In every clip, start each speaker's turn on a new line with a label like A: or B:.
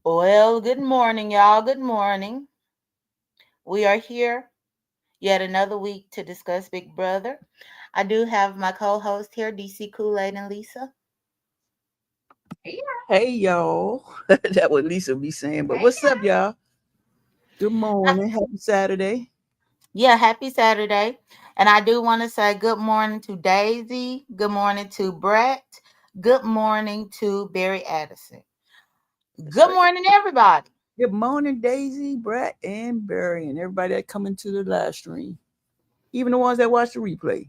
A: Well, good morning, y'all. Good morning. We are here yet another week to discuss Big Brother. I do have my co host here, DC Kool-Aid and Lisa.
B: Hey y'all. That what Lisa be saying. But what's up, y'all? Good
A: Uh,
B: morning. Happy Saturday.
A: Yeah, happy Saturday. And I do want to say good morning to Daisy. Good morning to Brett. Good morning to Barry Addison.
B: That's
A: Good
B: right.
A: morning, everybody.
B: Good morning, Daisy, Brett, and Barry, and everybody that come into the live stream. Even the ones that watch the replay.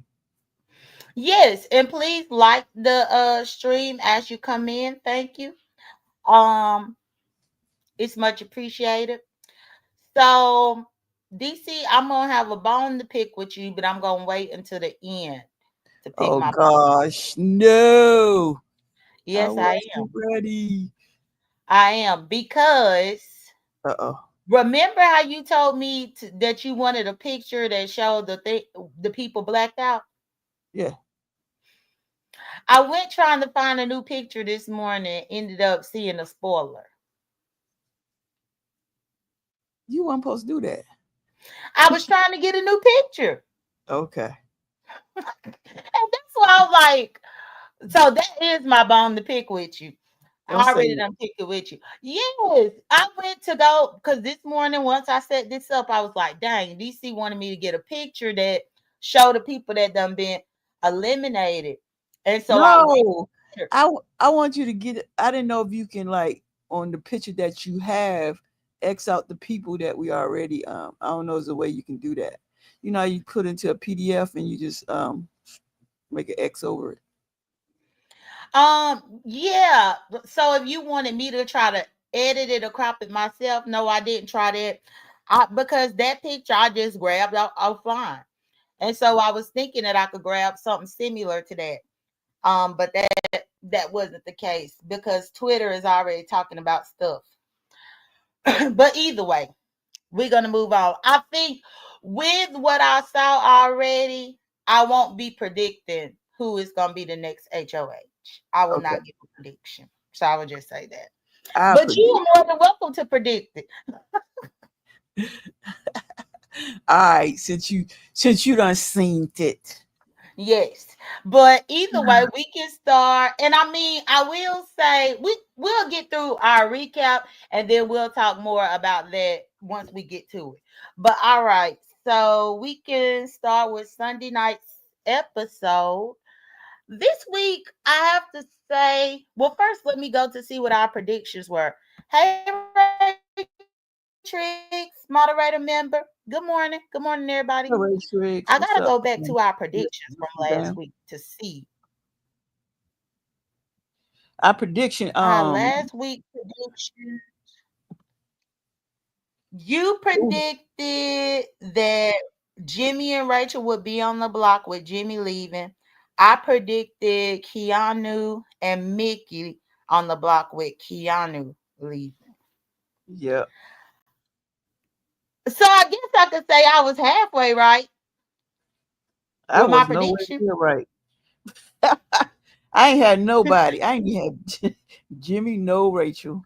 A: Yes, and please like the stream as you come in. Thank you. Um, it's much appreciated. So, DC, I'm gonna have a bone to pick with you, but I'm gonna wait until the end to pick
B: Oh
A: my bone.
B: gosh, no. I
A: Yes, I
B: wasn't
A: am.
B: ready.
A: I am because
B: Uh-oh.
A: remember how you told me that you wanted a picture that showed the people blacked out.
B: Yeah.
A: I went trying to find a new picture this morning. Ended up seeing a spoiler.
B: You weren't supposed to do that.
A: I was trying to get a new picture,
B: Okay.
A: and that's why I'm like, so that is my bone to pick with you.
B: Don't
A: I
B: say
A: already
B: it.
A: done picked it with you. Yes, I went to go because this morning, once I set this up, I was like, dang, DC wanted me to get a picture that show the people that done been eliminated. And so I went
B: No.
A: here.
B: I want you to get it. I didn't know if you can like on the picture that you have X out the people that we already I don't know is a way you can do that. You know how you put into a PDF and you just make an X over it.
A: Yeah. So if you wanted me to try to edit it or crop it myself, no, I didn't try that. Because that picture I just grabbed offline. And so I was thinking that I could grab something similar to that. But that wasn't the case because Twitter is already talking about stuff. But either way, we're gonna move on. I think with what I saw already, I won't be predicting who is gonna be the next HOH. I will
B: Okay.
A: not give a prediction. So I would just say that.
B: I
A: But you
B: predict.
A: are more than welcome to predict it.
B: All right, since you done seen it.
A: Yes. But either way, we can start. And I mean, I will say we'll get through our recap and then we'll talk more about that once we get to it. But all right, so we can start with Sunday night's episode. This week, I have to say, well, first let me go to see what our predictions were. Hey Trix, moderator member. Good morning. Good morning, everybody.
B: All right,
A: I
B: Tricks,
A: gotta
B: what's
A: go
B: up?
A: back to our
B: Yeah,
A: predictions from last
B: down.
A: week to see.
B: Our prediction,
A: Our last week prediction. You predicted that Jimmy and Rachel would be on the block with Jimmy leaving. I predicted Keanu and Mickey on the block with Keanu leaving.
B: yeah,
A: So I guess I could say I was halfway right
B: I
A: with my
B: was nowhere
A: prediction.
B: near right. I ain't had nobody. I ain't had Jimmy, no Rachel.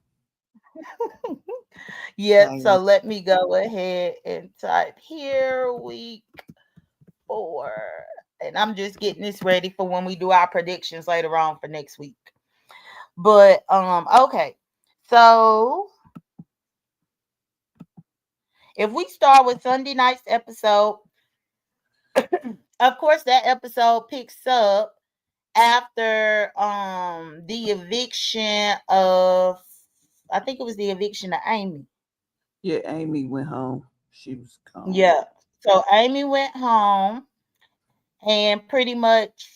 A: Yep.
B: Dang
A: So
B: it.
A: let me go ahead and type here week 4. And I'm just getting this ready for when we do our predictions later on for next week. But okay. So if we start with Sunday night's episode, of course that episode picks up after the eviction of, I think it was the eviction of Amy.
B: Yeah, Amy went home. She was gone.
A: Yeah. So Amy went home and pretty much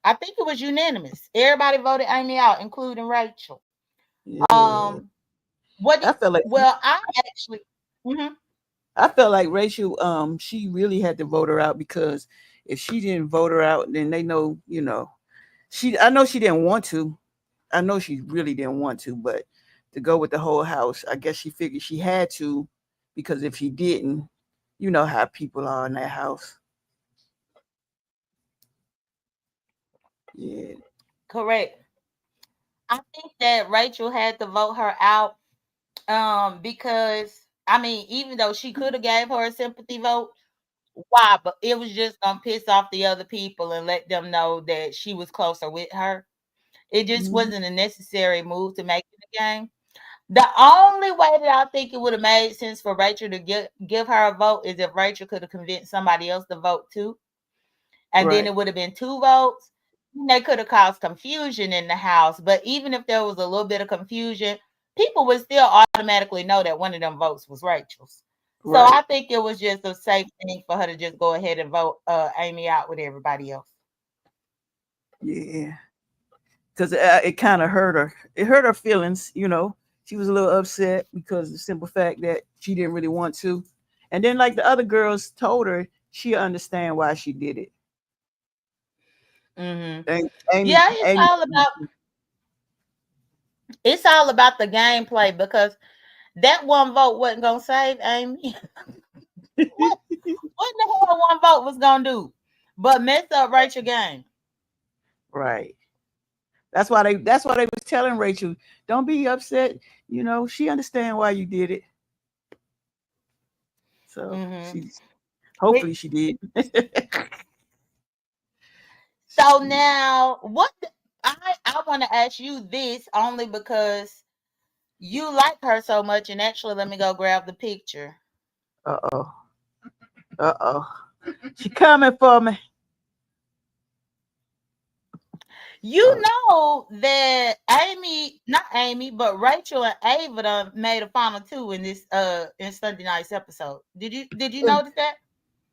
A: I think it was unanimous. Everybody voted Amy out, including Rachel.
B: Yeah,
A: Um what
B: I felt like
A: well I actually mhm.
B: I felt like Rachel. She really had to vote her out because if she didn't vote her out, then they know, she. I know she didn't want to. I know she really didn't want to, but to go with the whole house, I guess she figured she had to because if she didn't, you know how people are in that house. Yeah.
A: Correct. I think that Rachel had to vote her out Because I mean, even though she could have gave her a sympathy vote, why? But it was just gonna piss off the other people and let them know that she was closer with her. It just
B: Mhm.
A: wasn't a necessary move to make in the game. The only way that I think it would have made sense for Rachel to give her a vote is if Rachel could have convinced somebody else to vote too, and then
B: Right.
A: it would have been two votes. They could have caused confusion in the house, but even if there was a little bit of confusion, people would still automatically know that one of them votes was Rachel's. So I
B: Right.
A: think it was just a safe thing for her to just go ahead and vote Amy out with everybody else.
B: Yeah. Because it kind of hurt her. It hurt her feelings. She was a little upset because of the simple fact that she didn't really want to. And then, like the other girls told her, she understand why she did it.
A: Hmm.
B: Amy,
A: Yeah, it's
B: Amy.
A: all about the gameplay because that one vote wasn't gonna save Amy. what what the hell one vote was gonna do? But mess up Rachel game.
B: Right. That's why they was telling Rachel, don't be upset. She understand why you did it. So
A: Hmm.
B: she hopefully she did.
A: So now, I want to ask you this only because you like her so much, and actually, let me go grab the picture.
B: Uh oh. Uh oh. She coming for me.
A: You
B: Uh,
A: know that Amy, not Amy, but Rachel and Ava done made a final two in this in Sunday night's episode. Did you notice that?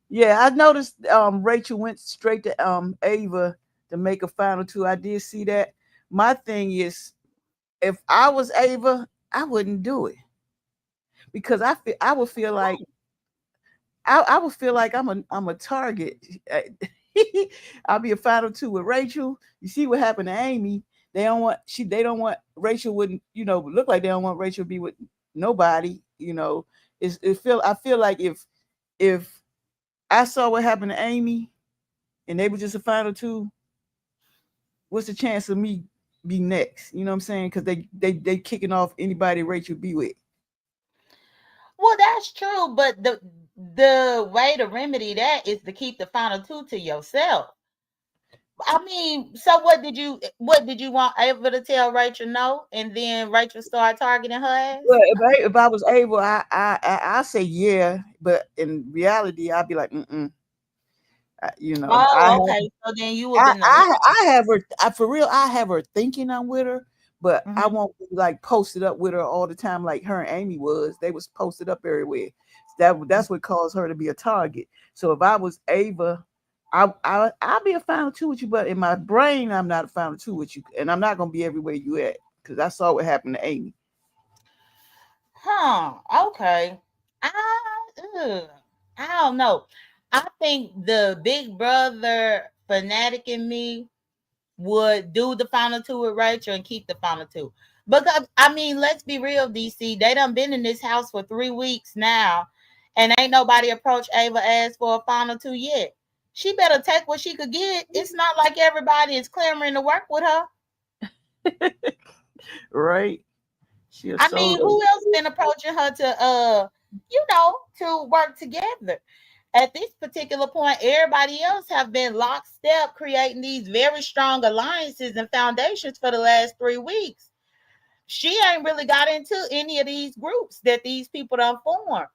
B: yeah, I noticed Rachel went straight to Ava to make a final two. I did see that. My thing is, if I was Ava, I wouldn't do it because I would feel like I would feel like I'm a target. I'll be a final two with Rachel. You see what happened to Amy? They don't want Rachel wouldn't look like they don't want Rachel to be with nobody. I feel like if I saw what happened to Amy and they were just a final two, what's the chance of me be next? You know what I'm saying? Because they kicking off anybody Rachel be with.
A: Well, that's true, but the way to remedy that is to keep the final two to yourself. I mean, so what did you want Ava to tell Rachel no, and then Rachel started targeting her
B: Well,
A: ass?
B: if I was able, I say yeah, but in reality, I'd be like, mm-mm. I
A: Oh,
B: have
A: okay. So then you would have been the
B: I have her for real. I have her thinking I'm with her, but I
A: mhm.
B: won't be like posted up with her all the time like her and Amy was. They was posted up everywhere. That's what caused her to be a target. So if I was Ava, I'll be a final two with you, but in my brain, I'm not a final two with you, and I'm not gonna be everywhere you at because I saw what happened to Amy.
A: Huh. Okay. I ugh, I don't know. I think the Big Brother fanatic in me would do the final two with Rachel and keep the final two. Because I mean, let's be real, DC. They done been in this house for 3 weeks now, and ain't nobody approached Ava asked for a final two yet. She better take what she could get. It's not like everybody is clamoring to work with her.
B: Right? She a
A: I mean,
B: solo.
A: who else been approaching her to to work together? At this particular point, everybody else have been lockstep creating these very strong alliances and foundations for the last 3 weeks. She ain't really got into any of these groups that these people don't form.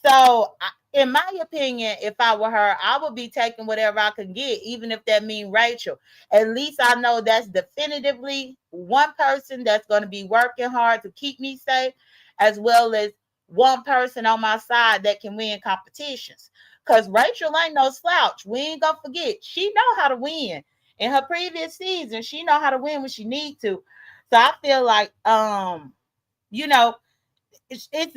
A: So, in my opinion, if I were her, I would be taking whatever I could get, even if that means Rachel. At least I know that's definitively one person that's going to be working hard to keep me safe, as well as one person on my side that can win competitions. Because Rachel ain't no slouch. We ain't gonna forget. She know how to win. In her previous season, she know how to win when she need to. So I feel like you know, it's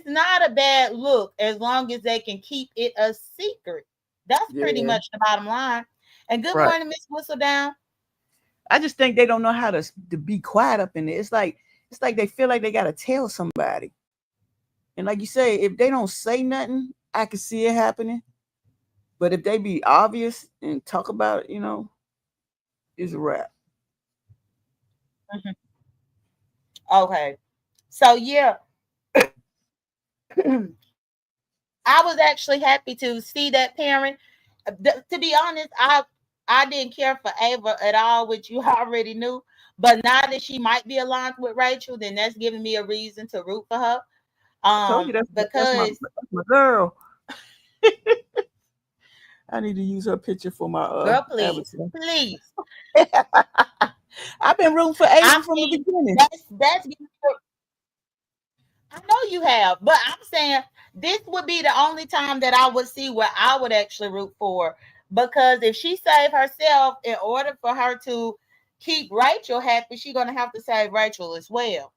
A: not a bad look as long as they can keep it a secret. That's pretty
B: Yeah.
A: much the bottom line. And good
B: Right.
A: morning, Miss Whistledown.
B: I just think they don't know how to be quiet up in there. It's like they feel like they gotta tell somebody. And like you say, if they don't say nothing, I can see it happening. But if they be obvious and talk about it, it's a wrap.
A: Mhm. Okay. So yeah. I was actually happy to see that parent. To be honest, I didn't care for Ava at all, which you already knew. But now that she might be aligned with Rachel, then that's giving me a reason to root for her.
B: I told you
A: Because
B: that's my girl. I need to use her picture for my
A: girl, please,
B: avatar.
A: please.
B: I've been rooting for
A: I
B: Ava from the
A: mean,
B: beginning.
A: that's I know you have, but I'm saying this would be the only time that I would see where I would actually root for. Because if she saved herself, in order for her to keep Rachel happy, she's gonna have to save Rachel as well.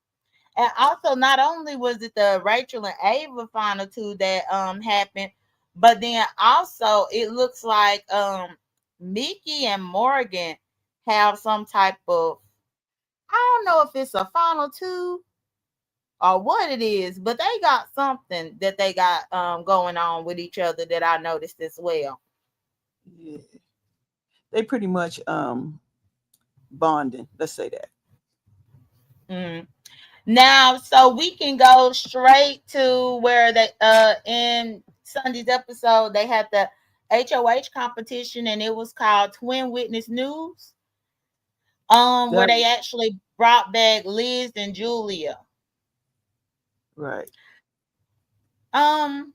A: And also, not only was it the Rachel and Ava final two that happened, but then also it looks like Mickey and Morgan have some type of, I don't know if it's a final two or what it is, but they got something that they got going on with each other that I noticed as well.
B: Yeah. They pretty much bonding. Let's say that.
A: Mm. Now, so we can go straight to where they in Sunday's episode they had the HOH competition and it was called Twin Witness News. Where
B: That
A: they actually brought back Liz and Julia.
B: right.
A: Um,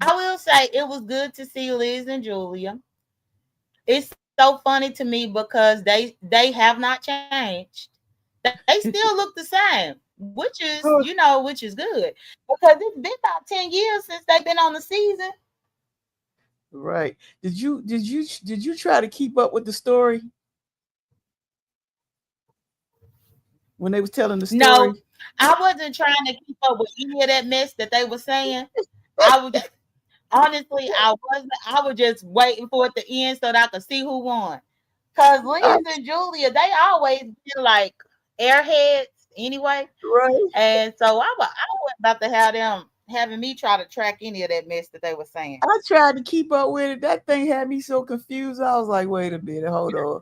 A: I will say it was good to see Liz and Julia. It's so funny to me because they have not changed. They still look the same, which is, which is good because it's been about 10 years since they've been on the season.
B: Right. Did you try to keep up with the story when they was telling the
A: No,
B: story?
A: I wasn't trying to keep up with any of that mess that they were saying. I was honestly, I wasn't. I was just waiting for it to end so that I could see who won. Cause
B: I,
A: Liz and Julia, they always been like airheads anyway.
B: right.
A: And so I wasn't about to have them having me try to track any of that mess that they were saying.
B: I tried to keep up with it. That thing had me so confused. I was like, wait a minute, hold on.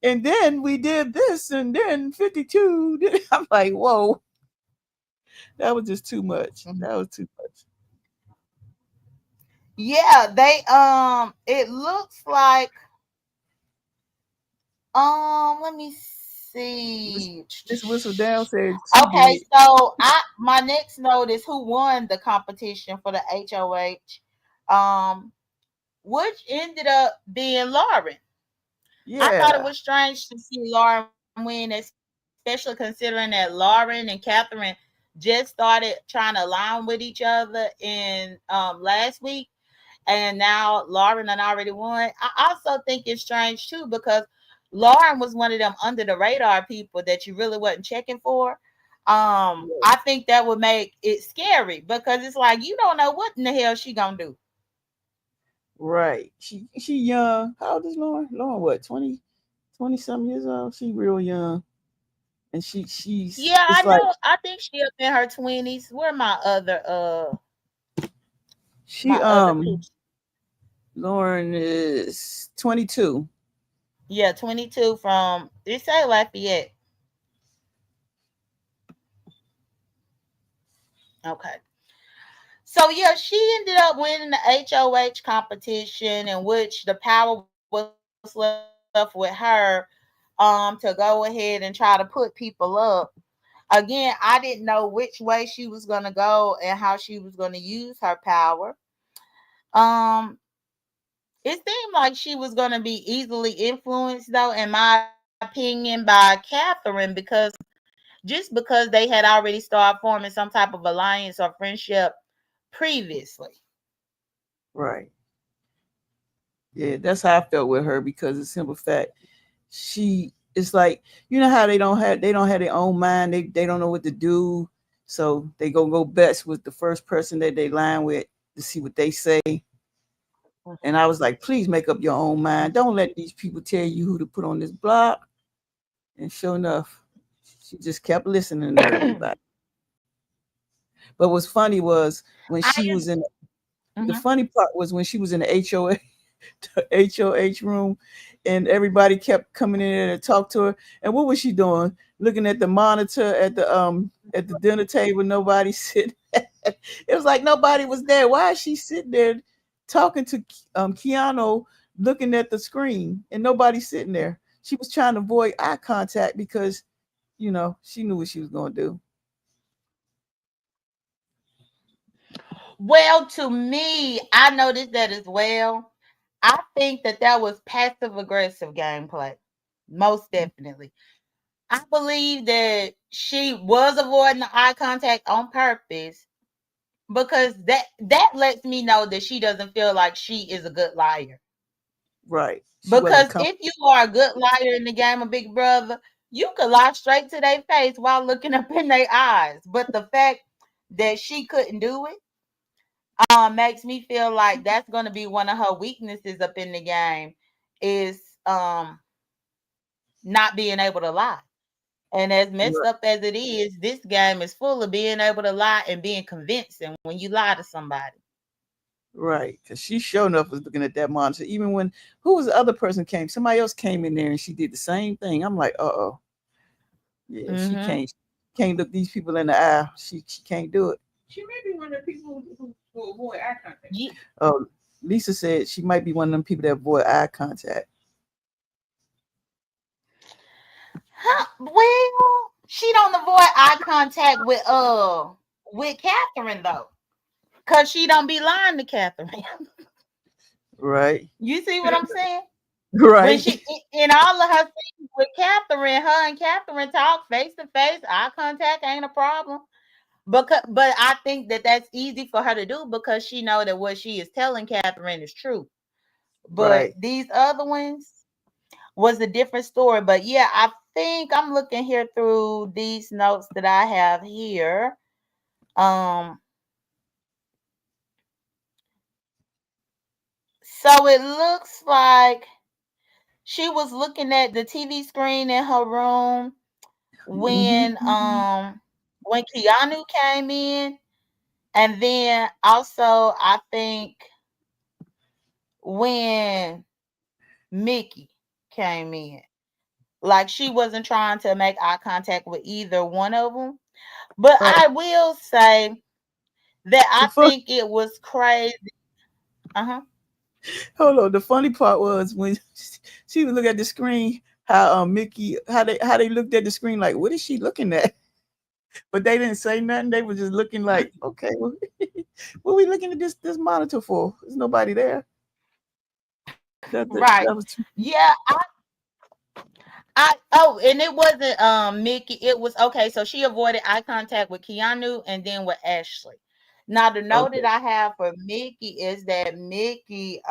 B: And then we did this, and then 52. I'm like, whoa, that was just too much.
A: Mhm.
B: That was too much.
A: Yeah, they it looks like let me
B: Miss,
A: see.
B: Miss Whistle Down said she
A: Okay,
B: did.
A: so I my next note is who won the competition for the HOH. Um which ended up being Lauren. I thought it
B: Yeah,
A: was strange to see Lauren win, especially considering that Lauren and Catherine just started trying to align with each other in last week, and now Lauren had already won. I also think it's strange too because Lauren was one of them under the radar people that you really wasn't checking for. I think that would make it scary because it's like you don't know what in the hell she gonna do.
B: right. She young. How old is Lauren? Lauren, what, 20, 20 some years old? She real young. And she's
A: Yeah, I
B: it's like
A: know. I think she up in her 20s. Where
B: she
A: my other picture?
B: Lauren is 22.
A: Yeah, 22 from it say Lafayette. Okay. So yeah, she ended up winning the HOH competition in which the power was left with her to go ahead and try to put people up. Again, I didn't know which way she was going to go and how she was going to use her power. Um it seemed like she was going to be easily influenced though in my opinion by Catherine because they had already started forming some type of alliance or friendship previously.
B: Right. Yeah, that's how I felt with her because the simple fact she it's like you know how they don't have their own mind. They don't know what to do. So they go best with the first person that they line with to see what they say. And I was like, please make up your own mind. Don't let these people tell you who to put on this block. And sure enough, she just kept listening to everybody. But what's funny was when
A: I
B: she was in the
A: mhm.
B: funny part was when she was in the HOA the HOH room and everybody kept coming in there to talk to her. And what was she doing? Looking at the monitor at the dinner table, nobody sitting. It was like nobody was there. Why is she sitting there talking to Keanu, looking at the screen, and nobody's sitting there? She was trying to avoid eye contact because she knew what she was going to do.
A: Well, to me, I noticed that as well. I think that was passive aggressive gameplay. Most definitely. I believe that she was avoiding the eye contact on purpose because that lets me know that she doesn't feel like she is a good liar.
B: Right. She wasn't
A: Because
B: comfortable.
A: if you are a good liar in the game of Big Brother, you could lie straight to their face while looking up in their eyes. But the fact that she couldn't do it makes me feel like that's going to be one of her weaknesses up in the game is um not being able to lie. And as messed
B: Right.
A: up as it is, this game is full of being able to lie and being convincing when you lie to somebody.
B: Right. Because she sure enough was looking at that monitor. Even when who was the other person came? Somebody else came in there and she did the same thing. I'm like, uh-oh. Yeah, she
A: Mm-hmm.
B: can't look these people in the eye. She can't do it. She may be one of the people who avoid eye contact. Oh, Lisa said she might be one of them people that avoid eye contact.
A: Huh? Well, she don't avoid eye contact with Catherine though, cause she don't be lying to Catherine.
B: Right.
A: You see what I'm saying? When
B: Right.
A: she in all of her scenes with Catherine, her and Catherine talk face to face, eye contact ain't a problem. But I think that that's easy for her to do because she know that what she is telling Catherine is true. But
B: Right.
A: these other ones was a different story. But yeah, I think I'm looking here through these notes that I have here. Um, so it looks like she was looking at the TV screen in her room
B: Hmm.
A: when Keanu came in, and then also I think when Mickey came in. Like she wasn't trying to make eye contact with either one of them. But
B: Oh,
A: I will say that
B: the
A: I
B: fun.
A: think it was crazy. Uh-huh.
B: Hold on. The funny part was when she would look at the screen. How Mickey, how they looked at the screen like, what is she looking at? But they didn't say nothing. They were just looking like, okay, well, what are we looking at this monitor for? There's nobody there.
A: Right.
B: That was too.
A: Yeah, I oh, and it wasn't Mickey. It was okay. So she avoided eye contact with Keanu and then with Ashley. Now the note that
B: Okay.
A: I have for Mickey is that Mickey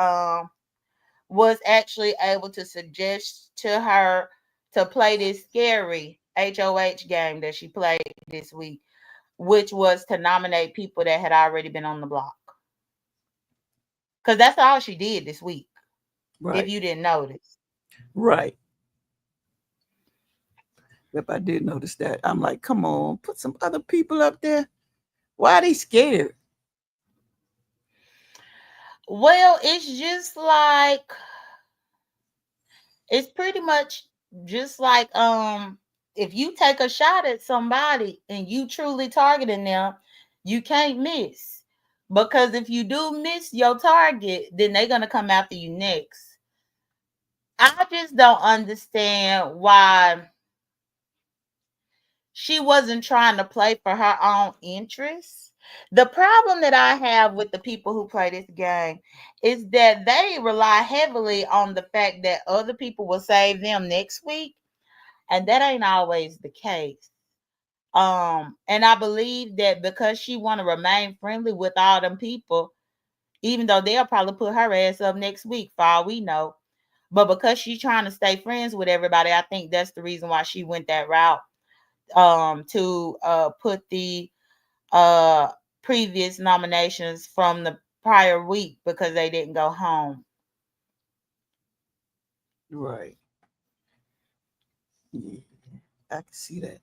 A: was actually able to suggest to her to play this scary HOH game that she played this week, which was to nominate people that had already been on the block. Because that's all she did this week, if
B: Right.
A: you didn't notice.
B: Right. Yep, I did notice that. I'm like, come on, put some other people up there. Why are they scared?
A: Well, it's pretty much just like if you take a shot at somebody and you truly targeting them, you can't miss. Because if you do miss your target, then they're gonna come after you next. I just don't understand why she wasn't trying to play for her own interests. The problem that I have with the people who play this game is that they rely heavily on the fact that other people will save them next week, and that ain't always the case. And I believe that because she want to remain friendly with all them people, even though they'll probably put her ass up next week for all we know. But because she's trying to stay friends with everybody, I think that's the reason why she went that route to put the uh previous nominations from the prior week because they didn't go home.
B: Right. Yeah, I can see that.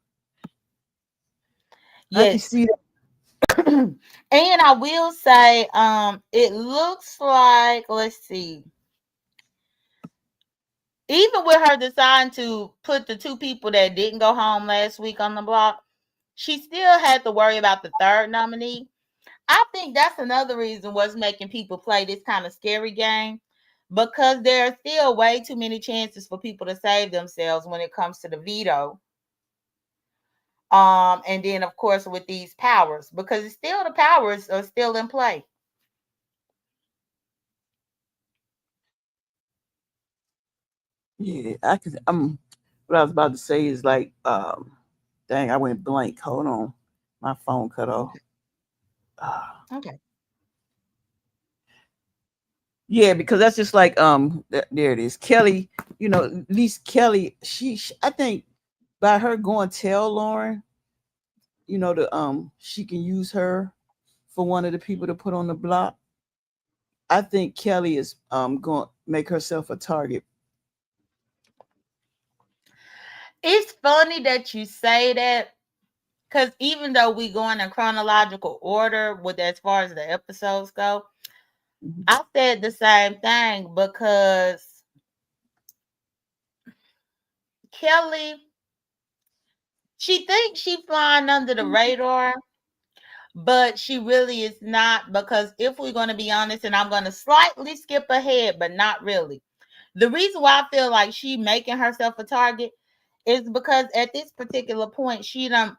B: I can
A: Yes.
B: see that.
A: And I will say it looks like, let's see, even with her deciding to put the two people that didn't go home last week on the block, she still had to worry about the third nominee. I think that's another reason what's making people play this kind of scary game, because there are still way too many chances for people to save themselves when it comes to the veto. And then of course with these powers, because it's still the powers are still in play.
B: Yeah, I could. What I was about to say is like, dang, I went blank. Hold on, my phone cut off.
A: Okay.
B: Ah.
A: Okay.
B: Yeah, because that's just like there it is. Kelly, at least Kelly, I think by her going tell Lauren, she can use her for one of the people to put on the block. I think Kelly is going to make herself a target.
A: It's funny that you say that, because even though we go in a chronological order with as far as the episodes go,
B: Mhm.
A: I said the same thing because Kelly, she thinks she flying under the radar, but she really is not. Because if we're going to be honest, and I'm going to slightly skip ahead, but not really. The reason why I feel like she making herself a target is because at this particular point, she don't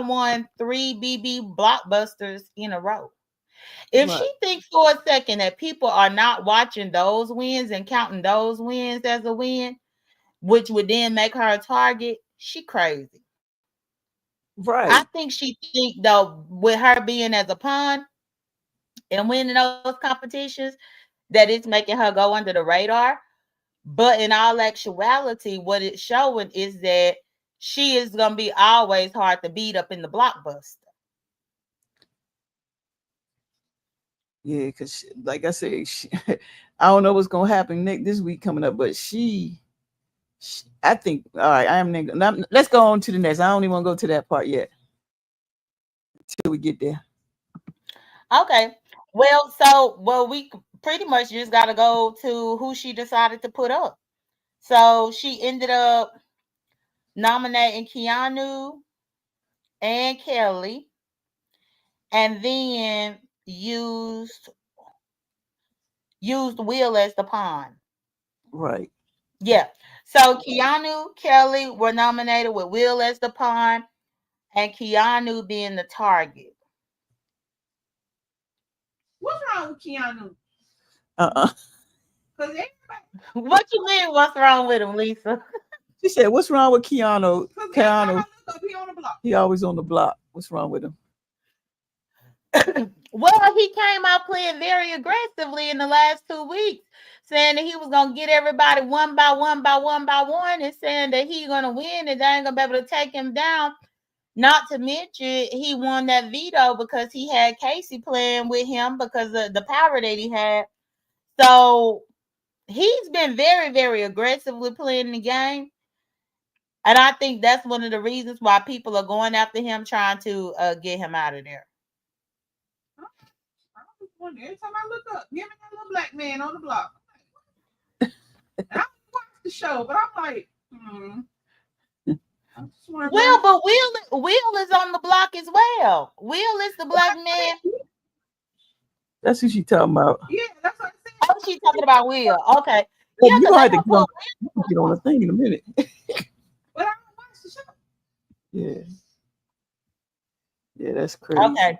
A: won 3 BB blockbusters in a row. If
B: Right,
A: she thinks for a second that people are not watching those wins and counting those wins as a win, which would then make her a target, she crazy. I
B: right,
A: think she think though, with her being as a pawn and winning those competitions, that it's making her go under the radar. But in all actuality, what it's showing is that she is gonna be always hard to beat up in the blockbuster.
B: yeah. Because like I said, I don't know what's gonna happen next this week coming up, but I think all right. I am. Let's go on to the next. I don't even want to go to that part yet till we get there.
A: Okay. Well, we pretty much just got to go to who she decided to put up. So she ended up nominating Keanu and Kelly, and then used Will as the pawn.
B: Right,
A: Yeah. So Keanu, Kelly were nominated with Will as the pawn, and Keanu being the target.
B: what's wrong with Keanu? Uh-uh. Because
A: What you mean? What's wrong with him, Lisa?
B: she said, "What's wrong with Keanu? Keanu, he on the block. He always on the block. What's wrong with him?"
A: Well, he came out playing very aggressively in the last 2 weeks, saying that he was gonna get everybody one by one by one by one, and saying that he's gonna win and they ain't gonna be able to take him down. Not to mention, he won that veto because he had Casey playing with him because of the power that he had. So he's been very, very aggressively playing the game. And I think that's one of the reasons why people are going after him, trying to get him out of there.
B: I was wondering, every time I look up, him and that little black man on the block. And I watched the show, but I'm like, I just want to
A: Well, but Will is on the block as well. Will is the black man.
B: That's who she talking about. Yeah, that's what I
A: Oh, she's talking about Will. Okay.
B: said.
A: Yeah,
B: You
A: because
B: gonna
A: they're
B: have to
A: gonna put
B: get on the thing in a minute. But I don't watch the show. Yeah, yeah, that's
A: Will.
B: crazy.
A: Okay.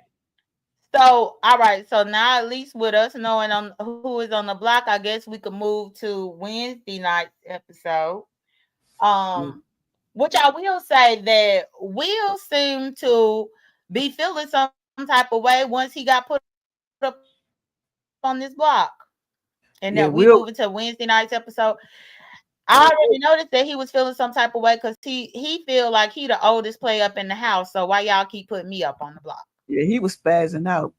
A: So, all right. So now, at least with us knowing on who is on the block, I guess we could move to Wednesday night's episode.
B: Yeah,
A: Which I will say that Will seemed to be feeling some type of way once he got put up on this block. And that we move into Wednesday night's
B: yeah,
A: episode.
B: Will.
A: I already noticed that he was feeling some type of way because he feel like he the oldest play up in the house. So why y'all keep putting me up on the block?
B: Yeah, he was spazzing out.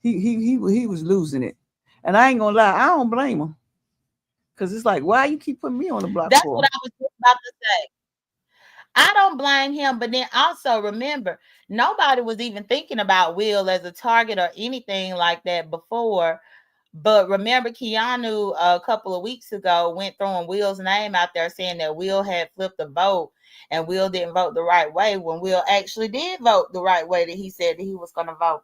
B: He was losing it, and I ain't gonna lie, I don't blame him because it's like, why you keep putting me on the block
A: That's what
B: for?
A: I was just about to say. I don't blame him, but then also remember, nobody was even thinking about Will as a target or anything like that before. But remember, Keanu a couple of weeks ago went throwing Will's name out there saying that Will had flipped a vote and Will didn't vote the right way when Will actually did vote the right way that he said that he was going to vote.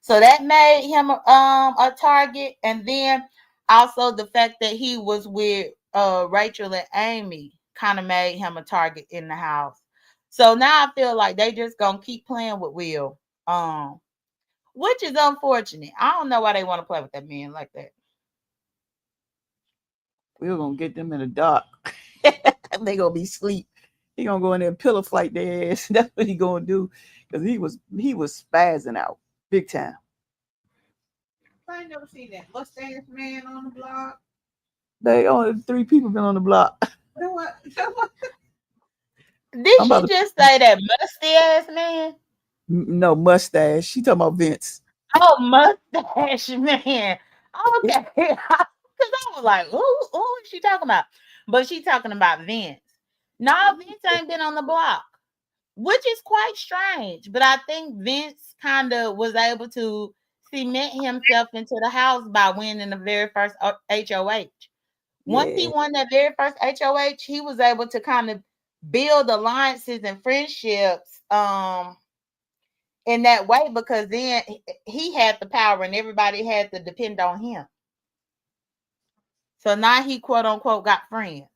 A: So that made him a target, and then also the fact that he was with Rachel and Amy kind of made him a target in the house. So now I feel like they just gonna keep playing with Will, which is unfortunate. I don't know why they want to play with that man like that.
B: We're gonna get them in the dark. They gonna be asleep. He gonna go in there and pillow fight their ass. That's what he gonna do. Cause he was spazzing out big time.
C: I ain't never seen that mustache man on the block.
B: They only three people been on the block.
C: That what? That what?
A: Did
B: I'm
A: she
B: about to
A: just say that musty ass man?
B: no mustache. She talking about Vince.
A: Oh, mustache man. Okay. Because I was like, who is she talking about? But she talking about Vince. No, Vince ain't been on the block, which is quite strange. But I think Vince kind of was able to cement himself into the house by winning the very first HOH. Once he
B: Yeah,
A: won that very first HOH, he was able to kind of build alliances and friendships in that way, because then he had the power and everybody had to depend on him. So now he quote unquote got friends.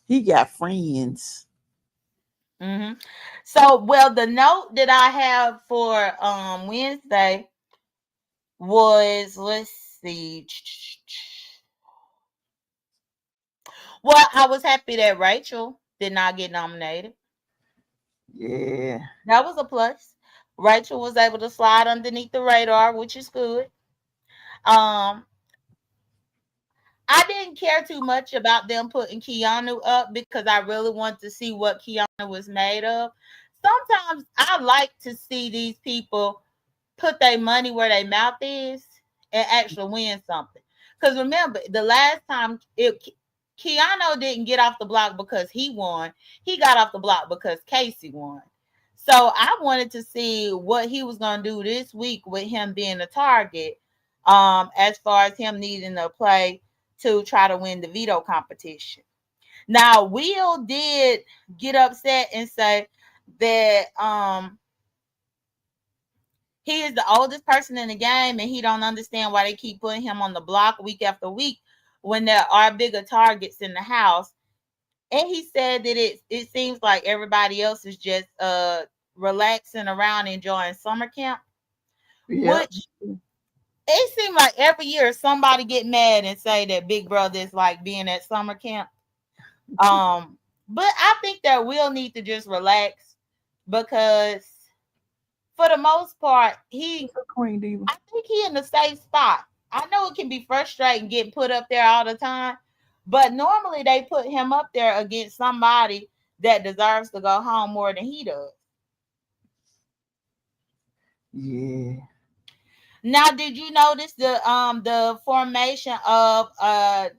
B: he got friends.
A: hmm So, well, the note that I have for Wednesday was, let's see. Well, I was happy that Rachel did not get nominated.
B: Yeah,
A: That was a plus. Rachel was able to slide underneath the radar, which is good. Um, I didn't care too much about them putting Keanu up because I really want to see what Keanu was made of. Sometimes I like to see these people put their money where their mouth is and actually win something. Because remember, the last time Keanu didn't get off the block because he won, he got off the block because Casey won. So I wanted to see what he was going to do this week with him being a target, as far as him needing to play to try to win the veto competition. Now, Will did get upset and say that he is the oldest person in the game and he don't understand why they keep putting him on the block week after week when there are bigger targets in the house. And he said that it seems like everybody else is just relaxing around enjoying summer camp,
B: yep,
A: which it seems like every year somebody get mad and say that Big Brother is like being at summer camp. But I think that we'll need to just relax because for the most part,
B: Queen Diva.
A: I think he in the safe spot. I know it can be frustrating getting put up there all the time, but normally they put him up there against somebody that deserves to go home more than he does.
B: Yeah.
A: Now, did you notice the formation of a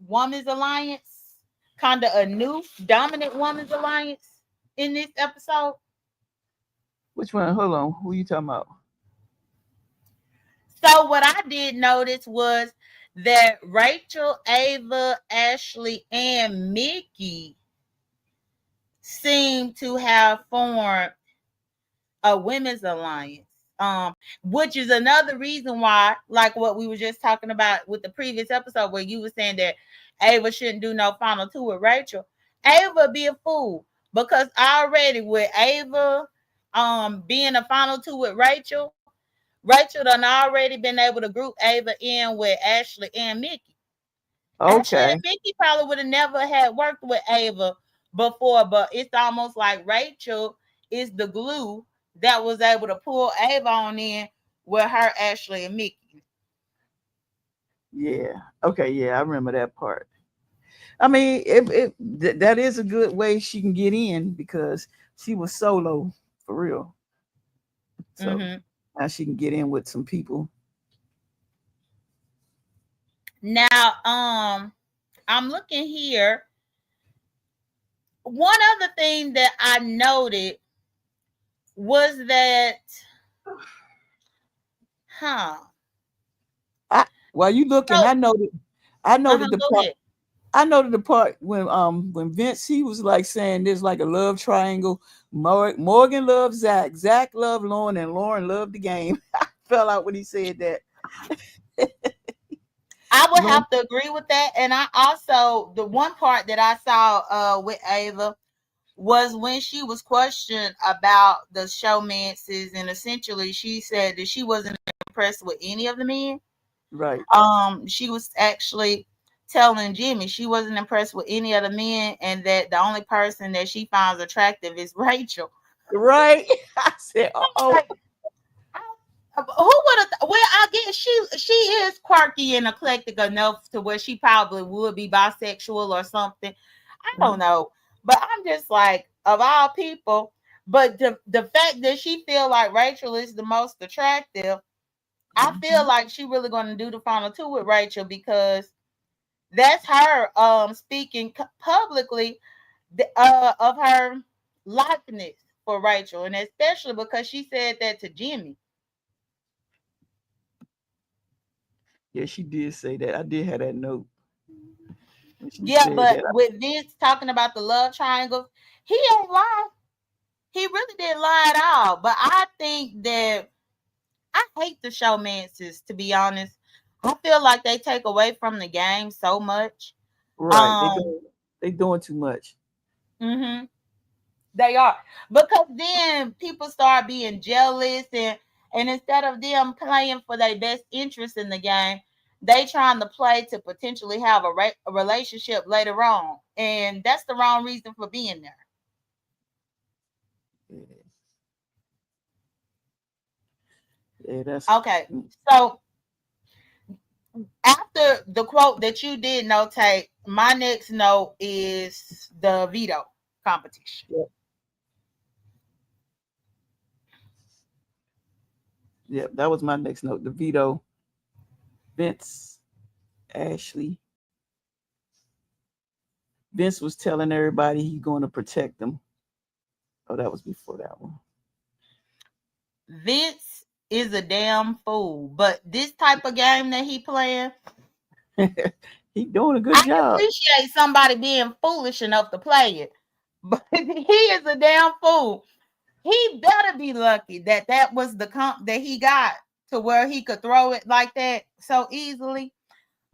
A: woman's alliance, kind of a new dominant woman's alliance in this episode?
B: Which one? Hold on. Who you talking about?
A: So what I did notice was that Rachel, Ava, Ashley, and Mickey seem to have formed a women's alliance. Which is another reason why, like what we were just talking about with the previous episode, where you were saying that Ava shouldn't do no final two with Rachel. Ava be a fool because already with Ava being a final two with Rachel, Rachel done already been able to group Ava in with Ashley and Mickey. Ashley
B: Okay.
A: and Mickey probably would have never had worked with Ava before, but it's almost like Rachel is the glue that was able to pull Ava on in with her, Ashley, and Mickey.
B: Yeah. Okay. Yeah, I remember that part. I mean, that is a good way she can get in because she was solo for real. So
A: hmm
B: now she can get in with some people.
A: Now, I'm looking here. One other thing that I noted was that, huh?
B: While you looking,
A: So,
B: I noted the
A: go
B: part.
A: ahead.
B: I noted the part when Vince he was like saying there's like a love triangle. Morgan loves Zach, Zach loved Lauren, and Lauren loved the game. fell out when he said that.
A: I would
B: Long,
A: have to agree with that. And I also, the one part that I saw with Ava was when she was questioned about the showmances, and essentially she said that she wasn't impressed with any of the men.
B: right,
A: She was actually telling Jimmy she wasn't impressed with any of the men, and that the only person that she finds attractive is Rachel.
B: right. I said, oh,
A: Like, who would have? Well, I guess she is quirky and eclectic enough to where she probably would be bisexual or something. I don't know, but I'm just like, of all people. But the fact that she feel like Rachel is the most attractive, I feel like she really going to do the final two with Rachel, because that's her speaking publicly of her likeness for Rachel, and especially because she said that to Jimmy.
B: yeah, she did say that. I did have that note when she
A: Yeah,
B: said
A: but
B: that.
A: with Vince talking about the love triangle, he ain't lie. He really didn't lie at all. But I think that I hate the showmances, to be honest. I feel like they take away from the game so much.
B: Right,
A: Um,
B: they doing too much.
A: hmm they are, because then people start being jealous, and instead of them playing for their best interest in the game, they trying to play to potentially have a relationship later on, and that's the wrong reason for being there.
B: Yeah, yeah, that's
A: Okay, so after the quote that you did notate, my next note is the veto competition.
B: yeah, yeah. That was my next note. The veto, Vince, Ashley. Vince was telling everybody he's going to protect them. Oh, that was before that one.
A: Vince is a damn fool, but this type of game that he playing,
B: He doing a good
A: I
B: job.
A: appreciate somebody being foolish enough to play it, but he is a damn fool. He better be lucky that that was the comp that he got to where he could throw it like that so easily.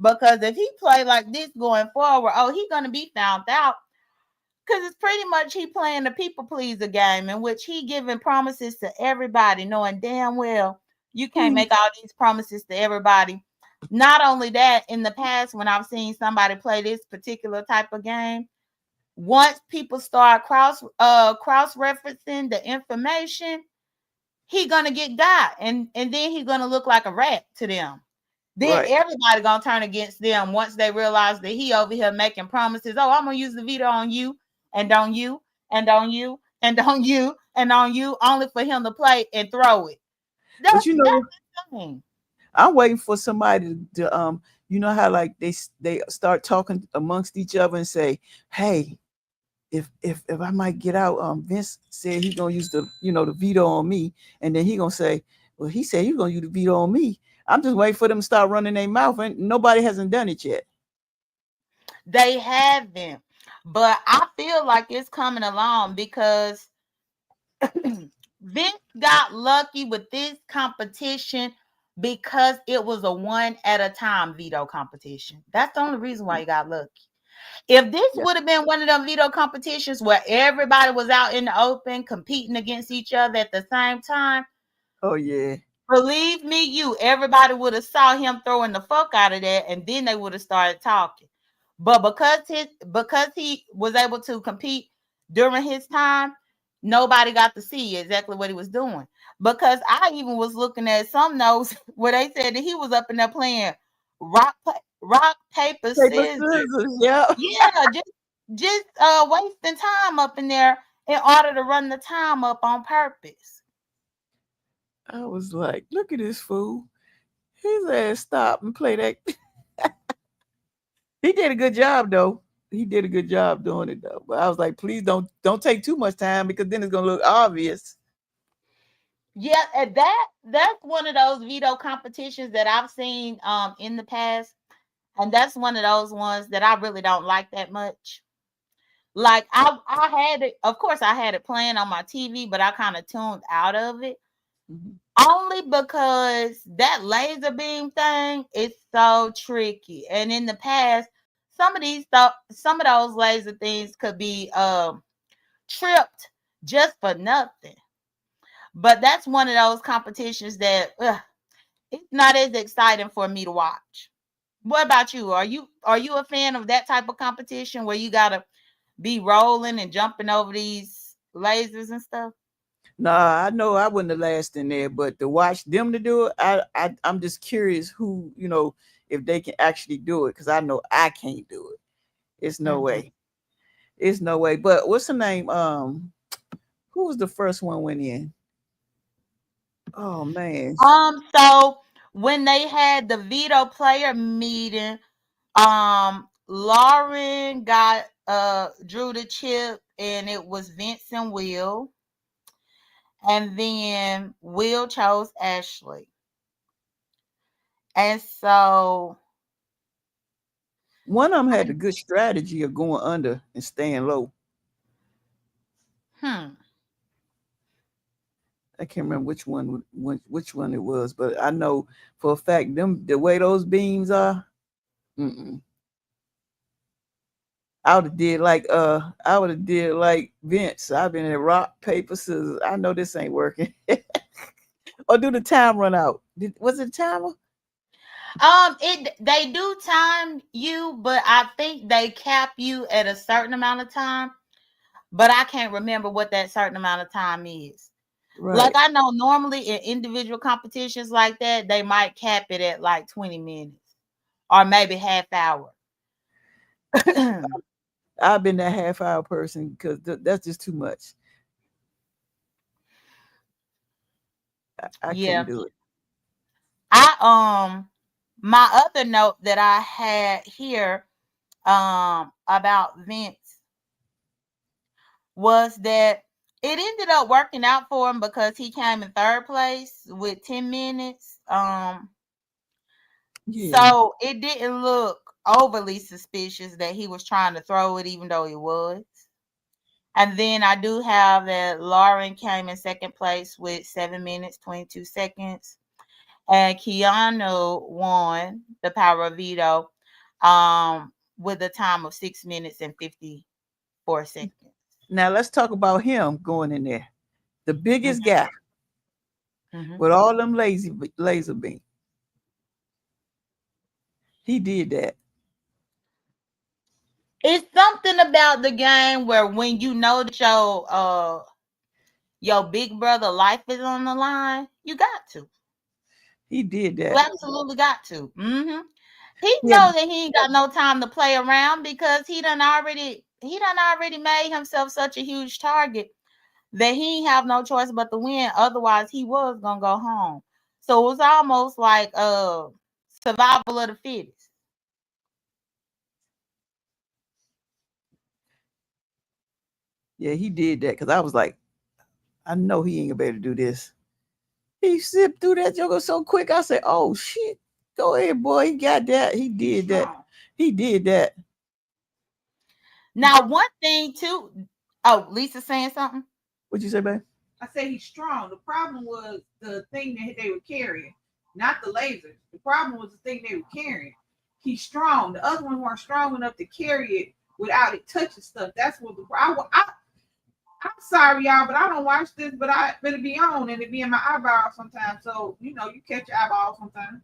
A: Because if he play like this going forward, oh, he gonna be found out. Because it's pretty much he playing the people pleaser game, in which he giving promises to everybody, knowing damn well you can't make all these promises to everybody. Not only that, in the past, when I've seen somebody play this particular type of game, once people start cross referencing the information, he gonna get got, and then he gonna look like a rat to them. Then
B: Right.
A: everybody gonna turn against them once they realize that he over here making promises. Oh, I'm gonna use the veto on you, and on you, and on you, and on you, and on you, only for him to play and throw it.
B: But
A: That's insane.
B: I'm waiting for somebody to you know how like they start talking amongst each other and say, hey, if I might get out, Vince said he gonna use the veto on me, and then he gonna say, well, he said he gonna use the veto on me. I'm just waiting for them to start running their mouth, and nobody hasn't done it yet.
A: They haven't, but I feel like it's coming along because Vince got lucky with this competition because it was a one at a time veto competition. That's the only reason why he got lucky. If this
B: Yeah.
A: would have been one of them veto competitions where everybody was out in the open competing against each other at the same time,
B: Oh yeah.
A: believe me, everybody would have saw him throwing the fuck out of that, and then they would have started talking. But because he was able to compete during his time, nobody got to see exactly what he was doing. Because I even was looking at some notes where they said that he was up in there playing rock paper
B: Paper
A: scissors.
B: scissors. Yeah.
A: Yeah, just wasting time up in there in order to run the time up on purpose.
B: I was like, look at this fool. His ass stop and play that. He did a good job though. He did a good job doing it though. But I was like, please don't take too much time because then it's gonna look obvious.
A: Yeah, and that's one of those veto competitions that I've seen in the past, and that's one of those ones that I really don't like that much. Like I had it, of course I had it playing on my TV, but I kind of tuned out of it
B: Mhm.
A: Only because that laser beam thing is so tricky. And in the past, some of those laser things could be tripped just for nothing. But that's one of those competitions that it's not as exciting for me to watch. What about you? Are you a fan of that type of competition where you gotta be rolling and jumping over these lasers and stuff?
B: Nah, I know I wouldn't have lasted in there, but to watch them to do it, I'm just curious who, if they can actually do it, because I know I can't do it. It's no
A: Mhm.
B: way. It's no way. But what's the name? Who was the first one went in? Oh man.
A: So when they had the veto player meeting, Lauren got drew the chip and it was Vince and Will. And then Will chose Ashley. And so
B: One of them had the good strategy of going under and staying low.
A: hmm.
B: I can't remember which one it was, but I know for a fact them the way those beams are. Mm-mm. I would have did like Vince. I've been in rock paper scissors. I know this ain't working. Or do the time run out? Was it a timer?
A: It they do time you, but I think they cap you at a certain amount of time. But I can't remember what that certain amount of time is. Like
B: Right.
A: I know normally in individual competitions like that, they might cap it at like 20 minutes or maybe half hour.
B: I've been that half hour person because that's just too much. I couldn't
A: Yeah.
B: do it.
A: I my other note that I had here about Vince was that it ended up working out for him because he came in third place with 10 minutes.
B: Yeah.
A: So it didn't look overly suspicious that he was trying to throw it, even though he was. And then I do have that Lauren came in second place with 7 minutes, 22 seconds. And Keanu won the Power of Veto with a time of 6 minutes and 54 seconds.
B: Now let's talk about him going in there. The biggest
A: Mhm,
B: guy
A: mhm.
B: with all them laser beams. He did that.
A: It's something about the game where when you know that your big brother life is on the line, you got to.
B: He did
A: You
B: that.
A: absolutely got to. He
B: Yeah.
A: know that he ain't got no time to play around because he done already made himself such a huge target that he ain't have no choice but to win. Otherwise, he was gonna go home. So it was almost like survival of the fittest.
B: Yeah, he did that because I was like, I know he ain't gonna be able to do this. He zipped through that joker so quick. I said, "Oh shit, go ahead, boy. He got that. He
C: He's
B: did that.
C: strong.
B: He did that."
A: Now, one thing too. Oh, Lisa saying something.
B: What you say, babe?
C: I say he's strong. The problem was the thing that they were carrying, not the lasers. The problem was the thing they were carrying. He's strong. The other ones weren't strong enough to carry it without it touching stuff. That's what the problem. I'm sorry, y'all, but I don't watch this. But I better be on and it be in my eyeball sometimes. So you catch your eyeball sometimes.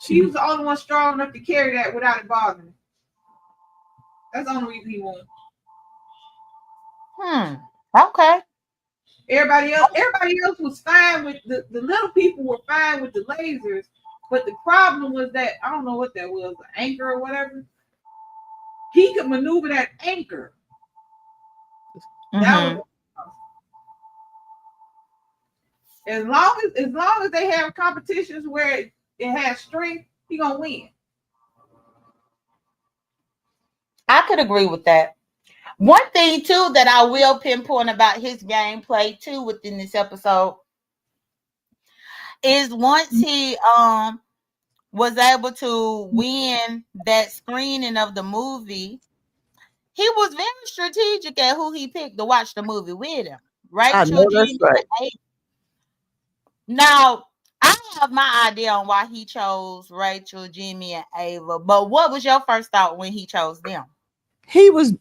B: She
C: He
B: be
C: was the only one strong enough to carry that without it bothering him. That's the only reason he won.
A: Okay.
C: Everybody else was fine with the little people were fine with the lasers, but the problem was that I don't know what that was, an anchor or whatever. He could maneuver that anchor. That was
A: Mm-hmm.
C: as long as they have competitions where it has strength, he gonna win.
A: I could agree with that. One thing too that I will pinpoint about his gameplay too within this episode is once he was able to win that screening of the movie, he was very strategic at who he picked to watch the movie with him.
B: I
A: Rachel,
B: know that's
A: Gina,
B: right.
A: and Now, I have my idea on why he chose Rachel, Jimmy, and Ava. But what was your first thought when he chose them?
B: He was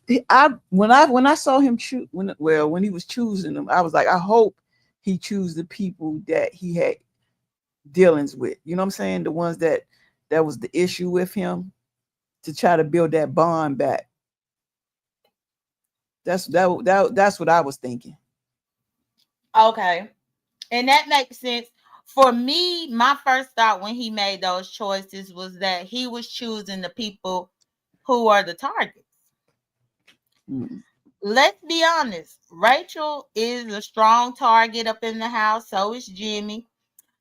B: when I saw him choose when he was choosing them, I was like, I hope he choose the people that he had dealings with. You know what I'm saying? The ones that was the issue with him, to try to build that bond back. That's what I was thinking.
A: Okay. And that makes sense. For me, my first thought when he made those choices was that he was choosing the people who are the targets.
B: Mm.
A: Let's be honest. Rachel is a strong target up in the house. So is Jimmy.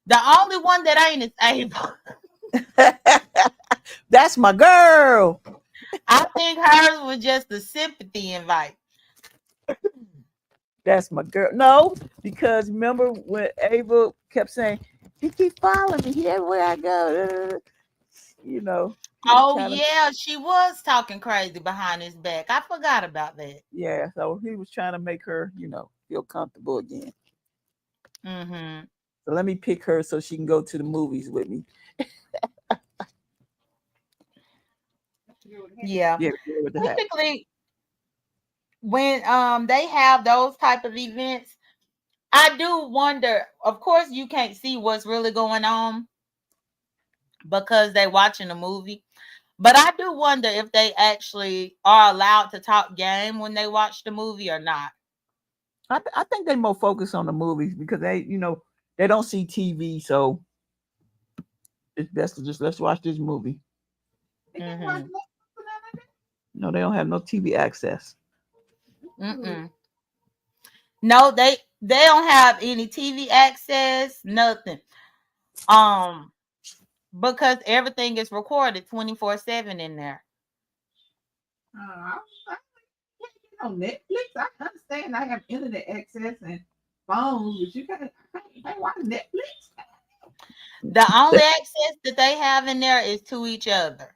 A: The only one that ain't is Ava.
B: That's my girl.
A: I think hers was just a sympathy invite.
B: That's my girl. No, because remember when Ava kept saying, he keep following me. He everywhere I go. You know, he was
A: Oh
B: trying to,
A: yeah, she was talking crazy behind his back. I forgot about that.
B: yeah. So he was trying to make her, feel comfortable again.
A: Mm-hmm.
B: So let me pick her so she can go to the movies with me.
A: Yeah.
B: Yeah, the girl with the hat.
A: Typically, when they have those type of events, I do wonder. Of course, you can't see what's really going on because they watching a movie. But I do wonder if they actually are allowed to talk game when they watch the movie or not.
B: I think they more focus on the movies because they don't see TV, so it's best to just let's watch this movie.
C: They can't watch
A: Mm-hmm.
C: Netflix or
B: No, they don't have no TV access.
C: nothing.
A: Mm-mm. No, they don't have any TV access, nothing. Um, because everything is recorded 24/7 in there.
C: I can't get on Netflix. I understand I have internet access and phones, but you can't watch Netflix.
A: The only access that they have in there is to each other.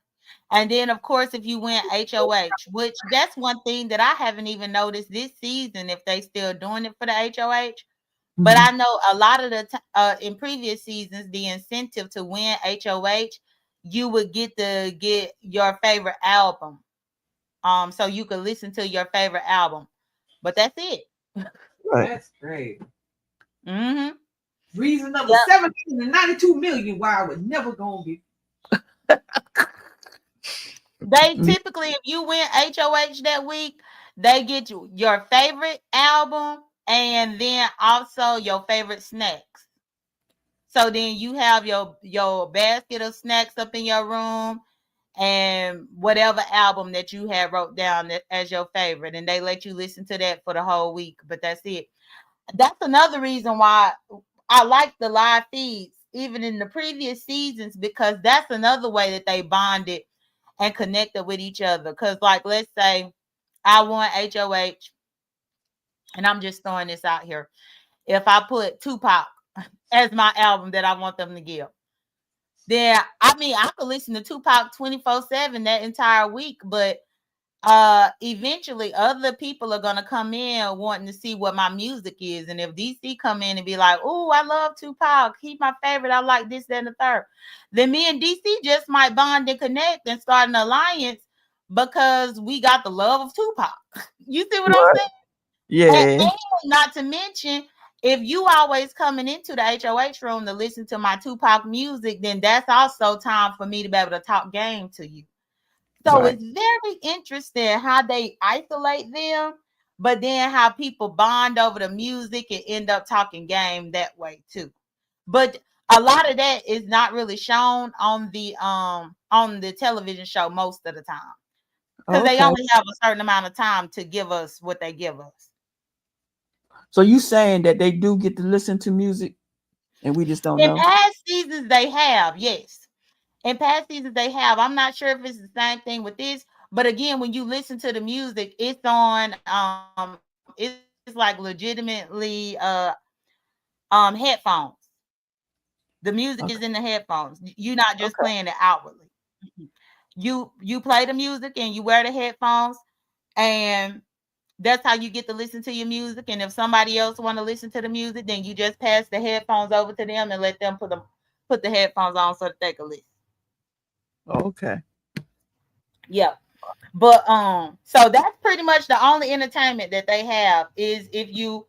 A: And then, of course, if you went HOH, which that's one thing that I haven't even noticed this season, if they still doing it for the HOH. But
B: Mhm.
A: I know a lot of in previous seasons, the incentive to win HOH, you would get to get your favorite album. So you could listen to your favorite album. But that's it.
B: Right.
C: That's great.
A: Mm-hmm.
C: Reason number
A: Yep.
C: 792 million why I was never gonna be.
A: They
B: Mhm.
A: typically, if you win HOH that week, they get you your favorite album and then also your favorite snacks. So then you have your basket of snacks up in your room and whatever album that you have wrote down as your favorite, and they let you listen to that for the whole week. But that's it. That's another reason why I like the live feeds, even in the previous seasons, because that's another way that they bonded and connected with each other. Because, like, let's say I won HOH, and I'm just throwing this out here. If I put Tupac as my album that I want them to give, then I mean I could listen to Tupac 24/7 that entire week, but eventually other people are gonna come in wanting to see what my music is. And if DC come in and be like, oh, I love Tupac, he's my favorite, I like this, that, and the third, then me and DC just might bond and connect and start an alliance because we got the love of Tupac. You see what I'm
B: Right.
A: saying?
B: Yeah.
A: And not to mention, if you always coming into the HOH room to listen to my Tupac music, then that's also time for me to be able to talk game to you. So
B: Right.
A: it's very interesting how they isolate them, but then how people bond over the music and end up talking game that way too. But a lot of that is not really shown on the television show most of the time because they
B: Okay.
A: only have a certain amount of time to give us what they give us.
B: So you saying that they do get to listen to music and we just don't
A: In
B: know?
A: past seasons, they have, yes. In past seasons, they have. I'm not sure if it's the same thing with this, but again, when you listen to the music, it's on it's like legitimately headphones. The music is in the
B: Okay.
A: headphones. You're not just
B: Okay.
A: playing it outwardly. Mhm. You play the music and you wear the headphones, and That's how you get to listen to your music. And if somebody else want to listen to the music, then you just pass the headphones over to them and let them put the headphones on so that they can listen.
B: Okay.
A: Yeah. But so that's pretty much the only entertainment that they have is if you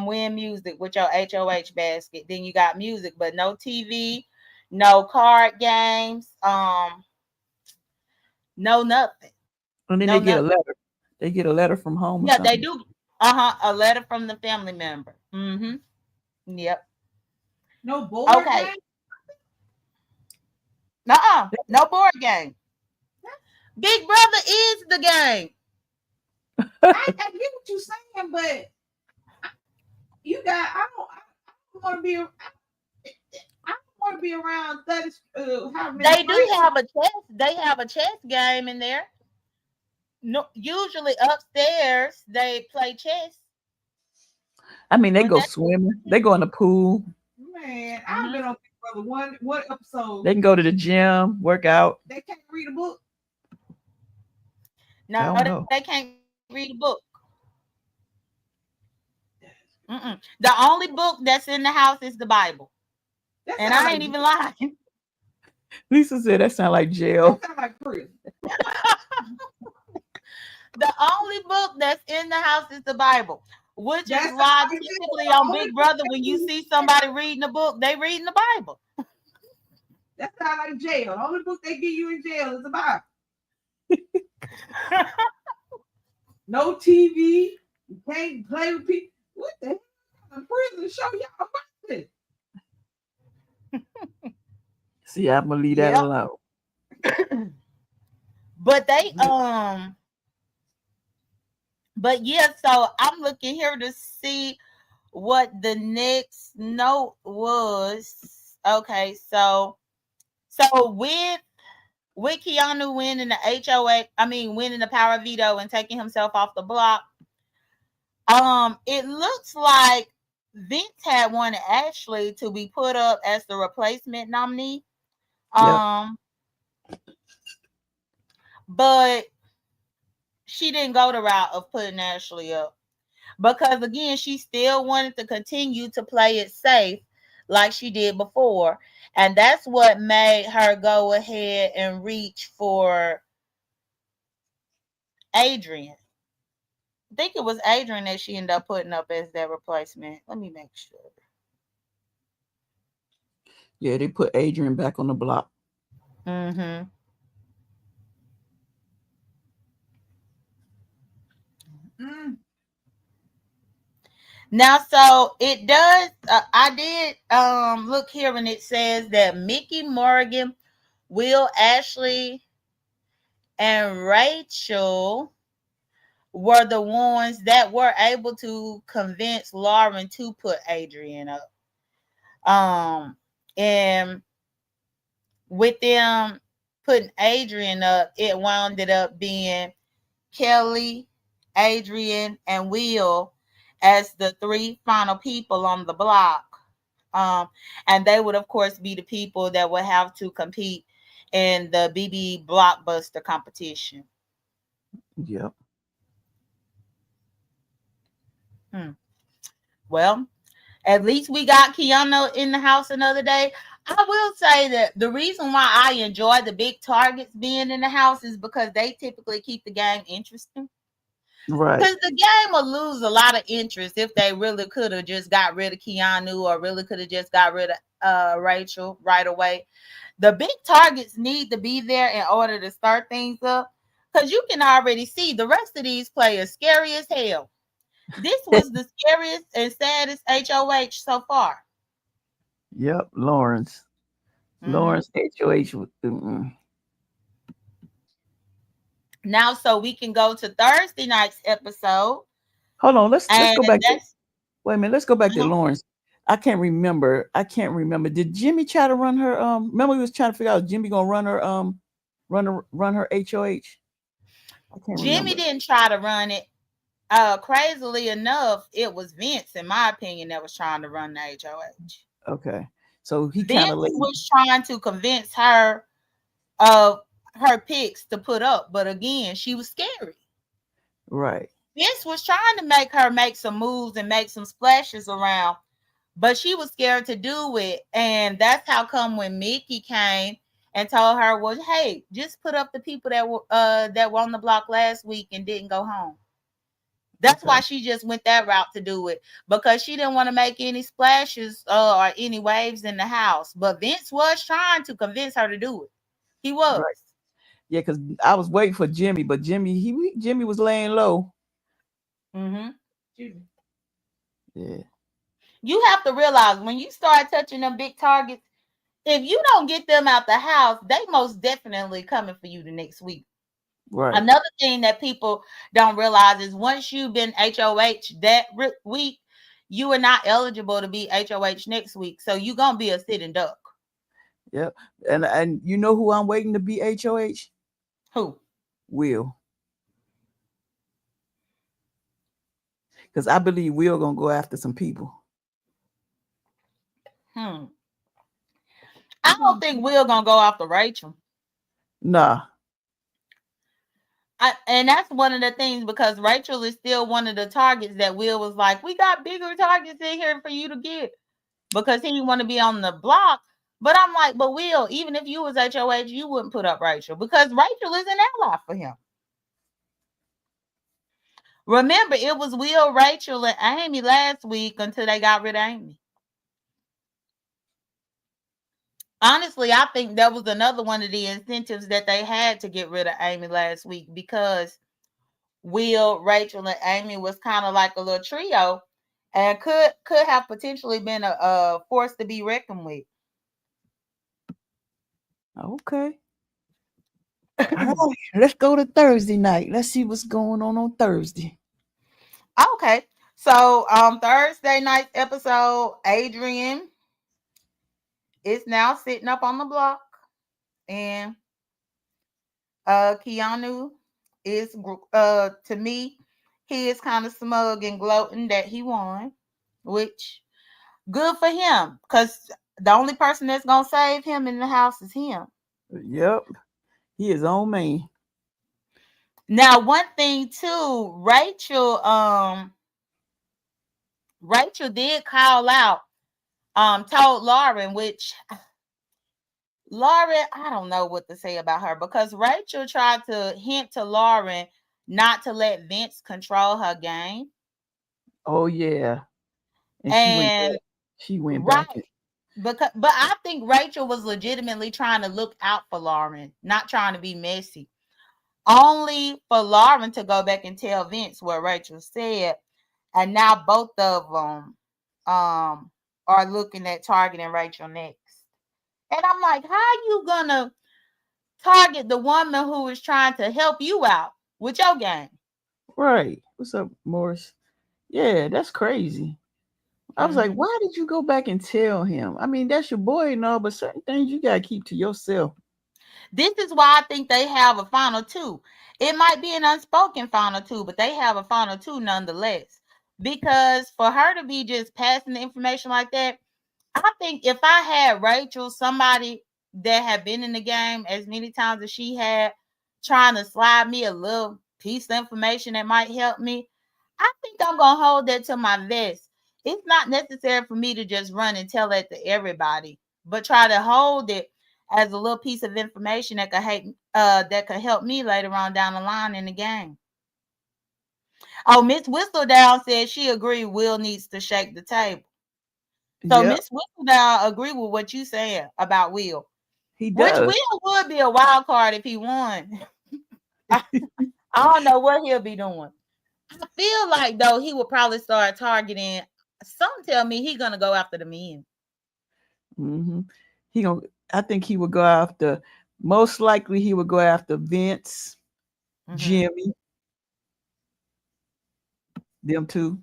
A: win music with your HOH basket, then you got music, but no TV, no card games, no nothing.
B: And then
A: No
B: they get a
A: nothing.
B: letter. They get a letter from home or
A: Yeah, they
B: something.
A: do. Uh-huh. A letter from the family member. Mm-hmm. Yep.
C: No board
A: Okay.
C: game.
A: Nuh-uh. No board game. Big Brother is the game.
C: I get what you're saying, but you got. I don't want to be. I don't want to be around 30. How many
A: They do
C: friends?
A: have a chess. They have a chess game in there. No, usually upstairs they play chess,
B: I mean, they
A: but
B: go
A: that's
B: swimming. They go in the pool.
C: Man, I've been
A: mm-hmm.
C: on Big Brother one episode.
B: They can go to the gym, work out.
C: They can't read a book.
B: I
A: No,
B: don't
A: they
B: know.
A: can't read a book. Mm-mm. The only book that's in the house is the Bible,
C: That
A: and
C: sounds
A: I
C: like
A: ain't even lying.
B: Lisa said that sound like
C: that
B: jail.
C: sound like prison.
A: The only book that's in the house is the Bible, which is
C: That sounds
A: why
C: like jail.
A: typically
C: The
A: on
C: only
A: Big
C: book
A: Brother,
C: they
A: when you
C: read
A: see
C: is jail.
A: somebody reading a book, they reading the Bible.
C: That sounds like jail. The only book they give you in jail is the Bible. No TV. You can't play with people. What the hell? In prison show y'all about this.
B: See, I'm gonna leave that
A: Yep.
B: alone.
A: But but yeah, so I'm looking here to see what the next note was. Okay, so with Keanu winning the HOA, I mean winning the power veto and taking himself off the block, it looks like Vince had wanted Ashley to be put up as the replacement nominee.
B: Yep.
A: Um, but she didn't go the route of putting Ashley up because again, she still wanted to continue to play it safe like she did before. And that's what made her go ahead and reach for Adrian. I think it was Adrian that she ended up putting up as that replacement. Let me make sure.
B: Yeah, they put Adrian back on the block.
A: Mm-hmm.
C: Mm.
A: Now, so it does. I did look here, and it says that Mickey Morgan, Will Ashley, and Rachel were the ones that were able to convince Lauren to put Adrian up. And with them putting Adrian up, it wound up being Kelly, Adrian, and Will as the three final people on the block. And they would, of course, be the people that would have to compete in the BB Blockbuster competition.
B: Yep.
A: Well, at least we got Kiana in the house another day. I will say that the reason why I enjoy the big targets being in the house is because they typically keep the game interesting.
B: Right.
A: Because the game will lose a lot of interest if they really could have just got rid of Keanu or really could have just got rid of Rachel right away. The big targets need to be there in order to start things up. Because you can already see the rest of these players scary as hell. This was the scariest and saddest HOH so far.
B: Yep. Lawrence.
A: Mm-hmm.
B: Lawrence HOH. Mm-mm.
A: Now, so we can go to Thursday night's episode,
B: Hold on. Let's
A: and
B: go back to.
A: that's
B: Wait a minute. Let's go back to
A: uh-huh.
B: Lawrence. I can't remember. Did Jimmy try to run her? Remember we was trying to figure out Jimmy gonna run her run her HOH. I can't
A: Jimmy
B: remember.
A: didn't try to run it. Crazily enough, it was Vince, in my opinion, that was trying to run the HOH.
B: Okay. So he kind of
A: Vince
B: laid.
A: was trying to convince her of her picks to put up, but again, she was scary.
B: Right.
A: Vince was trying to make her make some moves and make some splashes around, but she was scared to do it. And that's how come when Mickey came and told her, well, hey, just put up the people that were on the block last week and didn't go home. That's
B: Okay.
A: why she just went that route to do it, because she didn't want to make any splashes or any waves in the house. But Vince was trying to convince her to do it. He was.
B: Right. Yeah, because I was waiting for Jimmy, but Jimmy was laying low.
A: Mm-hmm.
B: Yeah.
A: You have to realize when you start touching them big targets, if you don't get them out the house, they most definitely coming for you the next week.
B: Right.
A: Another thing that people don't realize is once you've been HOH that week, you are not eligible to be HOH next week. So you're gonna be a sitting duck.
B: Yep. And you know who I'm waiting to be HOH?
A: Who?
B: Will. Because I believe Will gonna go after some people.
A: Hmm. I don't think Will gonna go after Rachel.
B: Nah.
A: And that's one of the things, because Rachel is still one of the targets that Will was like, we got bigger targets in here for you to get, because he didn't want to be on the block. But I'm like, but Will, even if you was HOH, you wouldn't put up Rachel, because Rachel is an ally for him. Remember, it was Will, Rachel, and Amy last week until they got rid of Amy. Honestly, I think that was another one of the incentives that they had to get rid of Amy last week, because Will, Rachel, and Amy was kind of like a little trio, and could have potentially been a force to be reckoned with.
B: Okay. All right. Let's go to Thursday night. Let's see what's going on Thursday.
A: Okay, so Thursday night's episode, Adrian is now sitting up on the block, and Keanu is to me, he is kind of smug and gloating that he won, which good for him, because the only person that's gonna save him in the house is him.
B: Yep. He is on man.
A: Now, one thing too, Rachel did call out, told Lauren, which Lauren, I don't know what to say about her, because Rachel tried to hint to Lauren not to let Vince control her game.
B: Oh yeah. And she went back.
A: And
B: She went
A: right,
B: back.
A: but I think Rachel was legitimately trying to look out for Lauren, not trying to be messy. Only for Lauren to go back and tell Vince what Rachel said. And now both of them are looking at targeting Rachel next. And I'm like, how you gonna target the woman who is trying to help you out with your game?
B: Right. What's up, Morris? Yeah, that's crazy. I was like,
A: Mm-hmm.
B: why did you go back and tell him? I mean, that's your boy and all, but certain things you gotta keep to yourself.
A: This is why I think they have a final two. It might be an unspoken final two, but they have a final two nonetheless. Because for her to be just passing the information like that, I think if I had Rachel, somebody that had been in the game as many times as she had, trying to slide me a little piece of information that might help me, I think I'm gonna hold that to my vest. It's not necessary for me to just run and tell that to everybody, but try to hold it as a little piece of information that could help me later on down the line in the game. Oh, Miss Whistledown said she agreed Will needs to shake the table. So
B: Yep,
A: Miss Whistledown agree with what you saying about Will,
B: he
A: which
B: does.
A: Will would be a wild card if he won. I, I don't know what he'll be doing. I feel like though he would probably start targeting. Some tell me he gonna go after the men.
B: hmm He gonna. I think he would go after. Most likely, he would go after Vince,
A: Mm-hmm.
B: Jimmy, them two.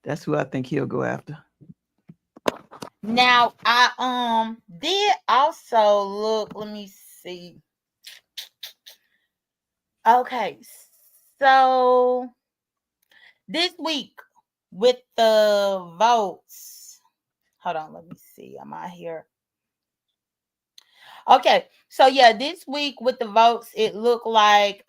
B: That's who I think he'll go after.
A: Now I did also look. Let me see. Okay, so this week with the votes. Hold on, let me see. I'm out here. Okay, so yeah, this week with the votes, it looked like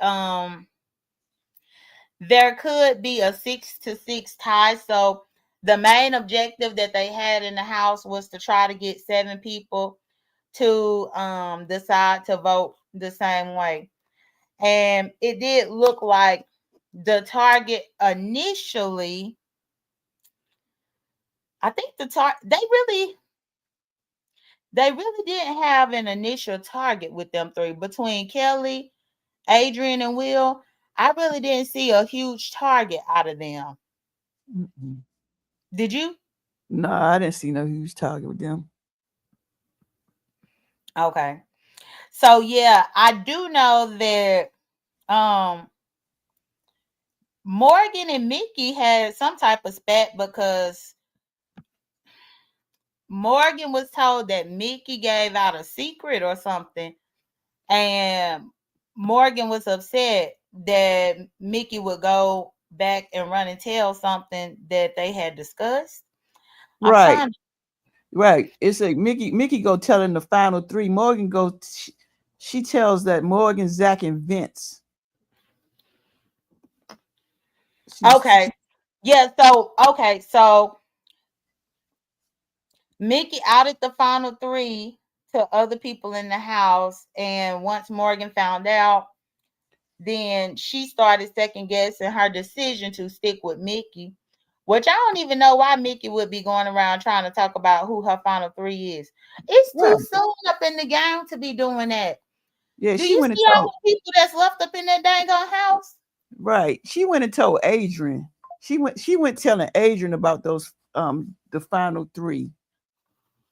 A: there could be a 6-6 tie. So the main objective that they had in the House was to try to get 7 people to decide to vote the same way. And it did look like the target initially, I think they really didn't have an initial target with them three between Kelly, Adrian, and Will. I really didn't see a huge target out of them.
B: Mm-mm.
A: Did you?
B: No, I didn't see no huge target with them.
A: Okay. So yeah, I do know that um Morgan and Mickey had some type of spat because Morgan was told that Mickey gave out a secret or something, and Morgan was upset that Mickey would go back and run and tell something that they had discussed. I'm
B: Right,
A: trying.
B: right. It's like Mickey go telling the final three. Morgan she tells that Morgan, Zach, and Vince. She
A: Okay. Yeah, so Mickey outed the final three to other people in the house, and once Morgan found out, then she started second guessing her decision to stick with Mickey, which I don't even know why Mickey would be going around trying to talk about who her final three is. It's too
B: right.
A: soon up in the game to be doing that.
B: Yeah,
A: Do
B: she
A: you
B: went and
A: see all
B: told.
A: the people that's left up in that dang on house?
B: Right, she went and told Adrian. She went telling Adrian about those the final three,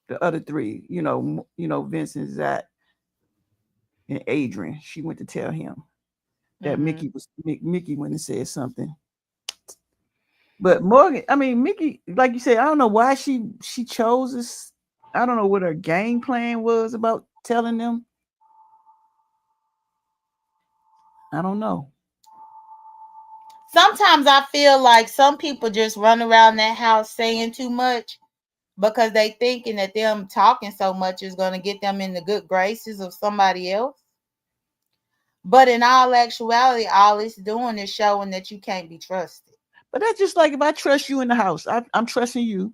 B: the other three. Vincent, Zach, and Adrian. She went to tell him that
A: Mm-hmm.
B: Mickey went and said something. But Morgan, I mean Mickey, like you said, I don't know why she chose this. I don't know what her game plan was about telling them. I don't know.
A: Sometimes I feel like some people just run around that house saying too much because they thinking that them talking so much is going to get them in the good graces of somebody else. But in all actuality, all it's doing is showing that you can't be trusted.
B: But that's just like if I trust you in the house, I'm trusting you.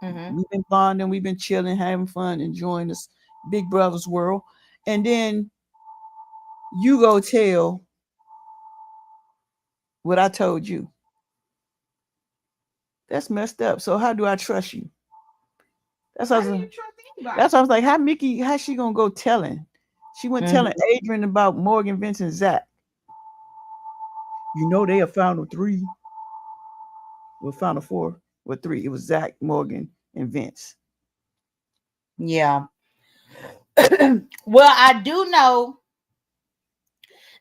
A: Mm-hmm.
B: We've been bonding, we've been chilling, having fun, enjoying this Big Brother's world, and then you go tell what I told you. That's messed up. So how do I trust you? That's
C: How
B: what
C: do
B: I was,
C: you trust anybody?
B: that's what I was like. How she gonna go telling? She went telling
A: Mm-hmm.
B: Adrian about Morgan, Vincent, Zach. They are final three. Well, final four. Well, three. It was Zach, Morgan, and Vince.
A: Yeah. Well, I do know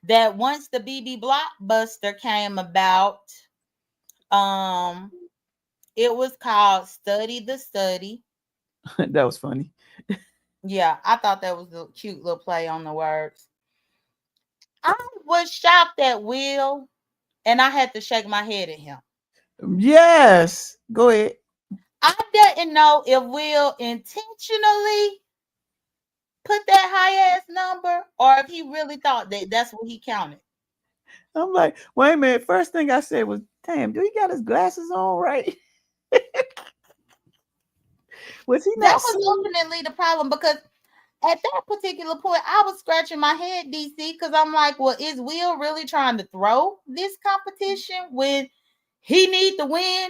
A: that once the BB Blockbuster came about, um, it was called Study the Study.
B: That was funny.
A: Yeah, I thought that was a cute little play on the words. I was shocked at Will, and I had to shake my head at him.
B: Yes. Go ahead.
A: I didn't know if Will intentionally put that high ass number or if he really thought that that's what he counted.
B: I'm like, wait a minute. First thing I said was, damn, do he got his glasses on right? Was he
A: That
B: not
A: was
B: seeing?
A: ultimately the problem because at that particular point, I was scratching my head, DC, because I'm like, well, is Will really trying to throw this competition when he need to win?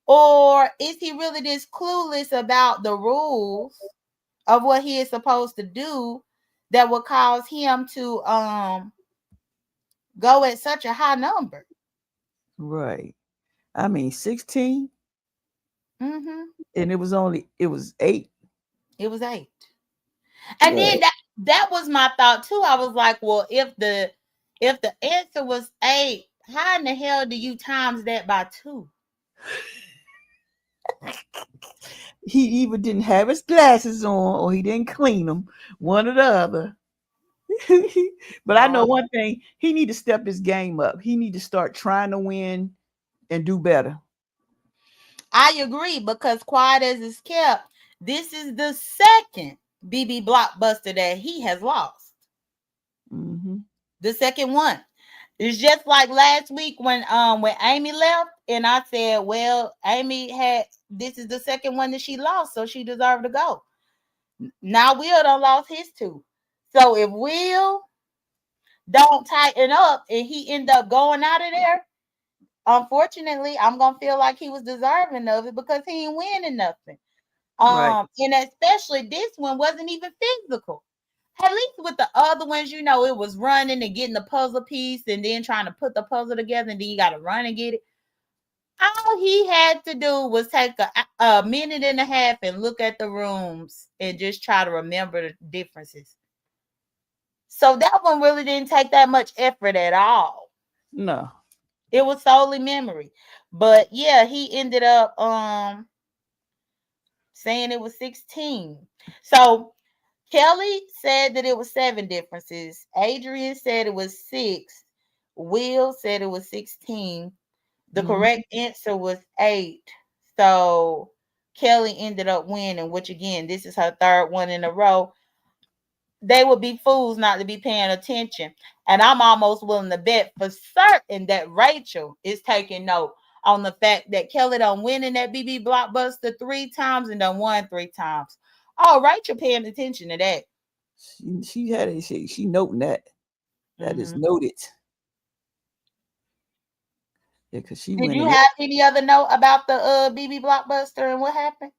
A: Or is he really just clueless about the rules of what he is supposed to do that would cause him to go at such a high number?
B: Right. I mean, 16,
A: Mm-hmm.
B: and it was 8.
A: It was 8. And then
B: Right.
A: that was my thought too. I was like, well, if the answer was 8, how in the hell do you times that by 2?
B: He either didn't have his glasses on or he didn't clean them, one or the other. But I know
A: Lord.
B: one thing: he need to step his game up. He need to start trying to win and do better.
A: I agree because quiet as it's kept, this is the second BB Blockbuster that he has lost.
B: Mm-hmm.
A: The second one. It's just like last week when Amy left, and I said, well, Amy had this is the second one that she lost, so she deserved to go. Now Will done lost his two. So if Will don't tighten up and he end up going out of there, unfortunately, I'm gonna feel like he was deserving of it because he ain't winning nothing.
B: Right.
A: And especially this one wasn't even physical. At least with the other ones, it was running and getting the puzzle piece and then trying to put the puzzle together, and then you got to run and get it. All he had to do was take a minute and a half and look at the rooms and just try to remember the differences. So that one really didn't take that much effort at all.
B: No.
A: It was solely memory. But yeah, he ended up saying it was 16. So Kelly said that it was 7 differences. Adrian said it was 6. Will said it was 16. The
B: Mm-hmm.
A: correct answer was 8. So Kelly ended up winning, which again, this is her third one in a row. They would be fools not to be paying attention. And I'm almost willing to bet for certain that Rachel is taking note on the fact that Kelly done win in that BB Blockbuster 3 times and done won 3 times. Oh, Rachel paying attention to that.
B: She had it. She noting that. That is
A: Mm-hmm.
B: noted. Yeah, because she
A: Did you
B: winning it.
A: have any other note about the BB Blockbuster and what happened?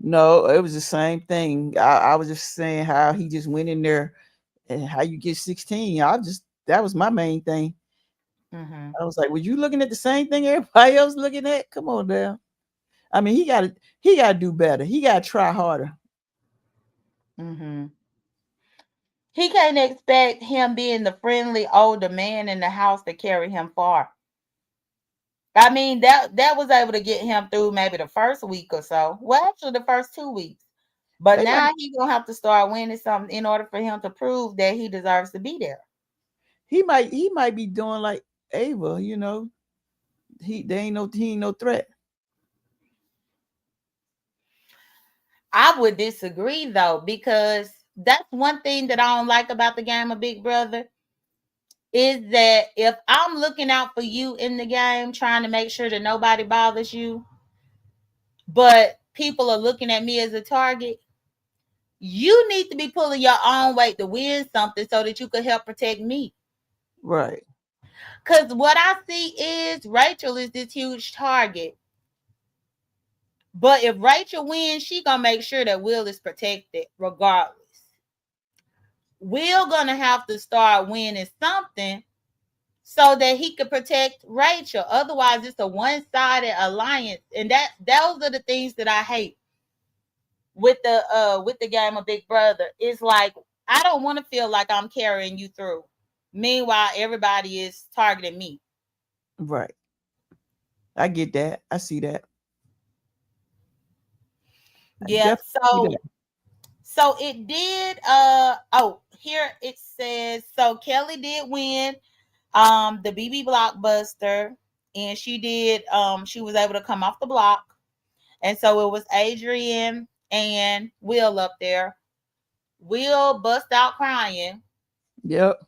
B: No, it was the same thing. I was just saying how he just went in there and how you get 16. That was my main thing.
A: Mm-hmm.
B: I was like, "Was you looking at the same thing everybody else looking at? Come on now." I mean, he gotta do better. He gotta try harder.
A: Mm-hmm. He can't expect him being the friendly older man in the house to carry him far. I mean, that was able to get him through maybe the first week or so. Well, actually, the first 2 weeks. But
B: They got
A: now he's gonna have to start winning something in order for him to prove that he deserves to be there.
B: he might be doing like Ava, he ain't no threat.
A: I would disagree though, because that's one thing that I don't like about the game of Big Brother is that if I'm looking out for you in the game, trying to make sure that nobody bothers you, but people are looking at me as a target, you need to be pulling your own weight to win something so that you could help protect me.
B: Right.
A: Because what I see is Rachel is this huge target. But if Rachel wins, she gonna make sure that Will is protected regardless. Will gonna have to start winning something so that he could protect Rachel. Otherwise, it's a one-sided alliance, and those are the things that I hate with the game of Big Brother. It's like I don't want to feel like I'm carrying you through. Meanwhile, everybody is targeting me.
B: Right. I get that. I see that. I
A: Yeah.
B: definitely see
A: So
B: that.
A: so it did here it says so Kelly did win the BB Blockbuster, and she was able to come off the block. And so it was Adrian and Will up there. Will bust out crying.
B: Yep.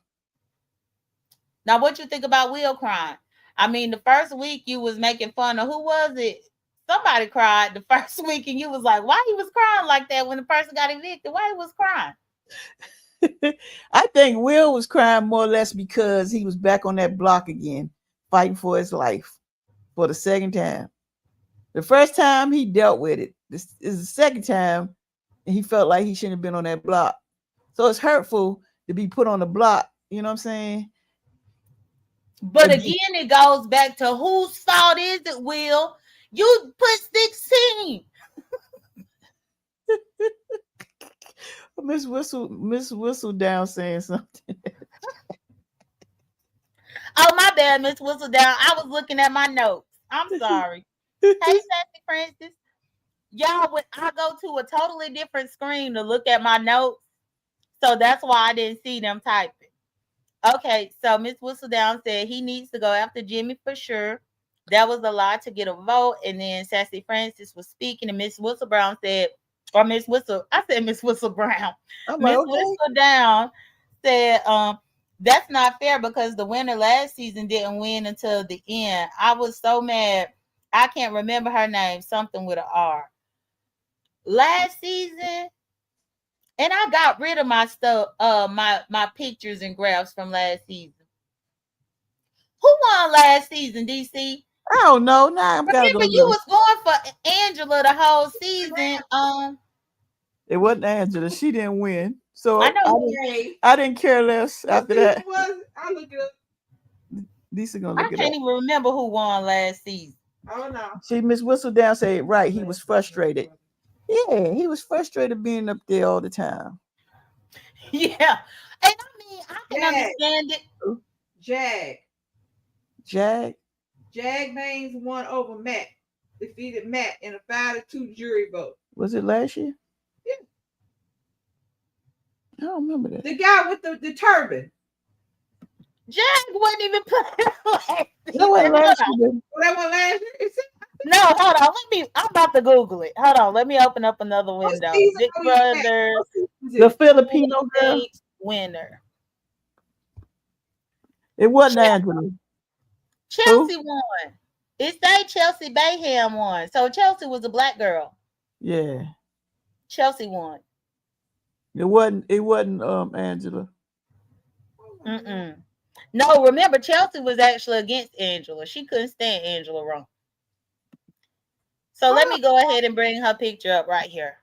A: Now, what you think about Will crying? I mean, the first week you was making fun of who was it? Somebody cried the first week, and you was like, "Why he was crying like that when the person got evicted? Why he was crying?"
B: I think Will was crying more or less because he was back on that block again, fighting for his life for the second time. The first time he dealt with it. This is the second time, and he felt like he shouldn't have been on that block. So it's hurtful to be put on the block. You know what I'm saying?
A: But
B: Again,
A: again, it goes back to whose fault is it, Will? You put 16.
B: Miss Whistle down saying something.
A: Oh, my bad, Miss Whistle Down. I was looking at my notes. I'm sorry. Hey, Sassy Francis. Y'all, when I go to a totally different screen to look at my notes, so that's why I didn't see them typing. Okay, so Miss Whistledown said he needs to go after Jimmy for sure. That was a lot to get a vote. And then Sassy Francis was speaking, and Miss Whistlebrown said or Miss Whistle. I said Miss Whistle Brown.
B: I'm like,
A: Miss
B: okay.
A: Whistle Down said, that's not fair because the winner last season didn't win until the end. I was so mad. I can't remember her name, something with an R. Last season, and I got rid of my stuff, my pictures and graphs from last season. Who won last season, DC?
B: I don't know. Now I'm gotta go
A: Remember, you
B: look.
A: was going for Angela the whole season.
B: It wasn't Angela. She didn't win.
A: I
B: So
A: know.
C: Okay.
B: I didn't care less
C: What
B: after
C: season
B: that.
C: was it? I look it up.
B: Lisa gonna
A: I
B: look it
A: can't
B: up.
A: even remember who won last season.
C: Oh no.
B: See, Miss Whistledown said right. He was frustrated. Yeah, he was frustrated being up there all the time.
A: Yeah, and I mean, I can
C: Jag.
A: understand it.
C: Jag.
B: Jag,
C: Jag Baines won over Matt. Defeated Matt in a 5-2 jury vote.
B: was it last year?
C: Yeah.
B: I don't remember that.
C: The guy with the turban.
A: Jag wasn't even playing last
B: That wasn't
A: season.
B: last year.
C: Well, that one last year.
A: No, hold on. Let me. I'm about to Google it. Hold on. Let me open up another
C: What
A: window.
C: season
A: Big
C: are we at?
A: Brother
C: What season is
B: The
C: it?
B: Filipino girl.
A: States winner.
B: It wasn't Angela. Who?
A: Chelsea won. It say Chelsea Bayham won. So Chelsea was a black girl.
B: Yeah.
A: Chelsea won.
B: It wasn't. It wasn't Angela.
A: Mm-mm. No, remember Chelsea was actually against Angela. She couldn't stand Angela wrong. So let me go ahead and bring her picture up right here.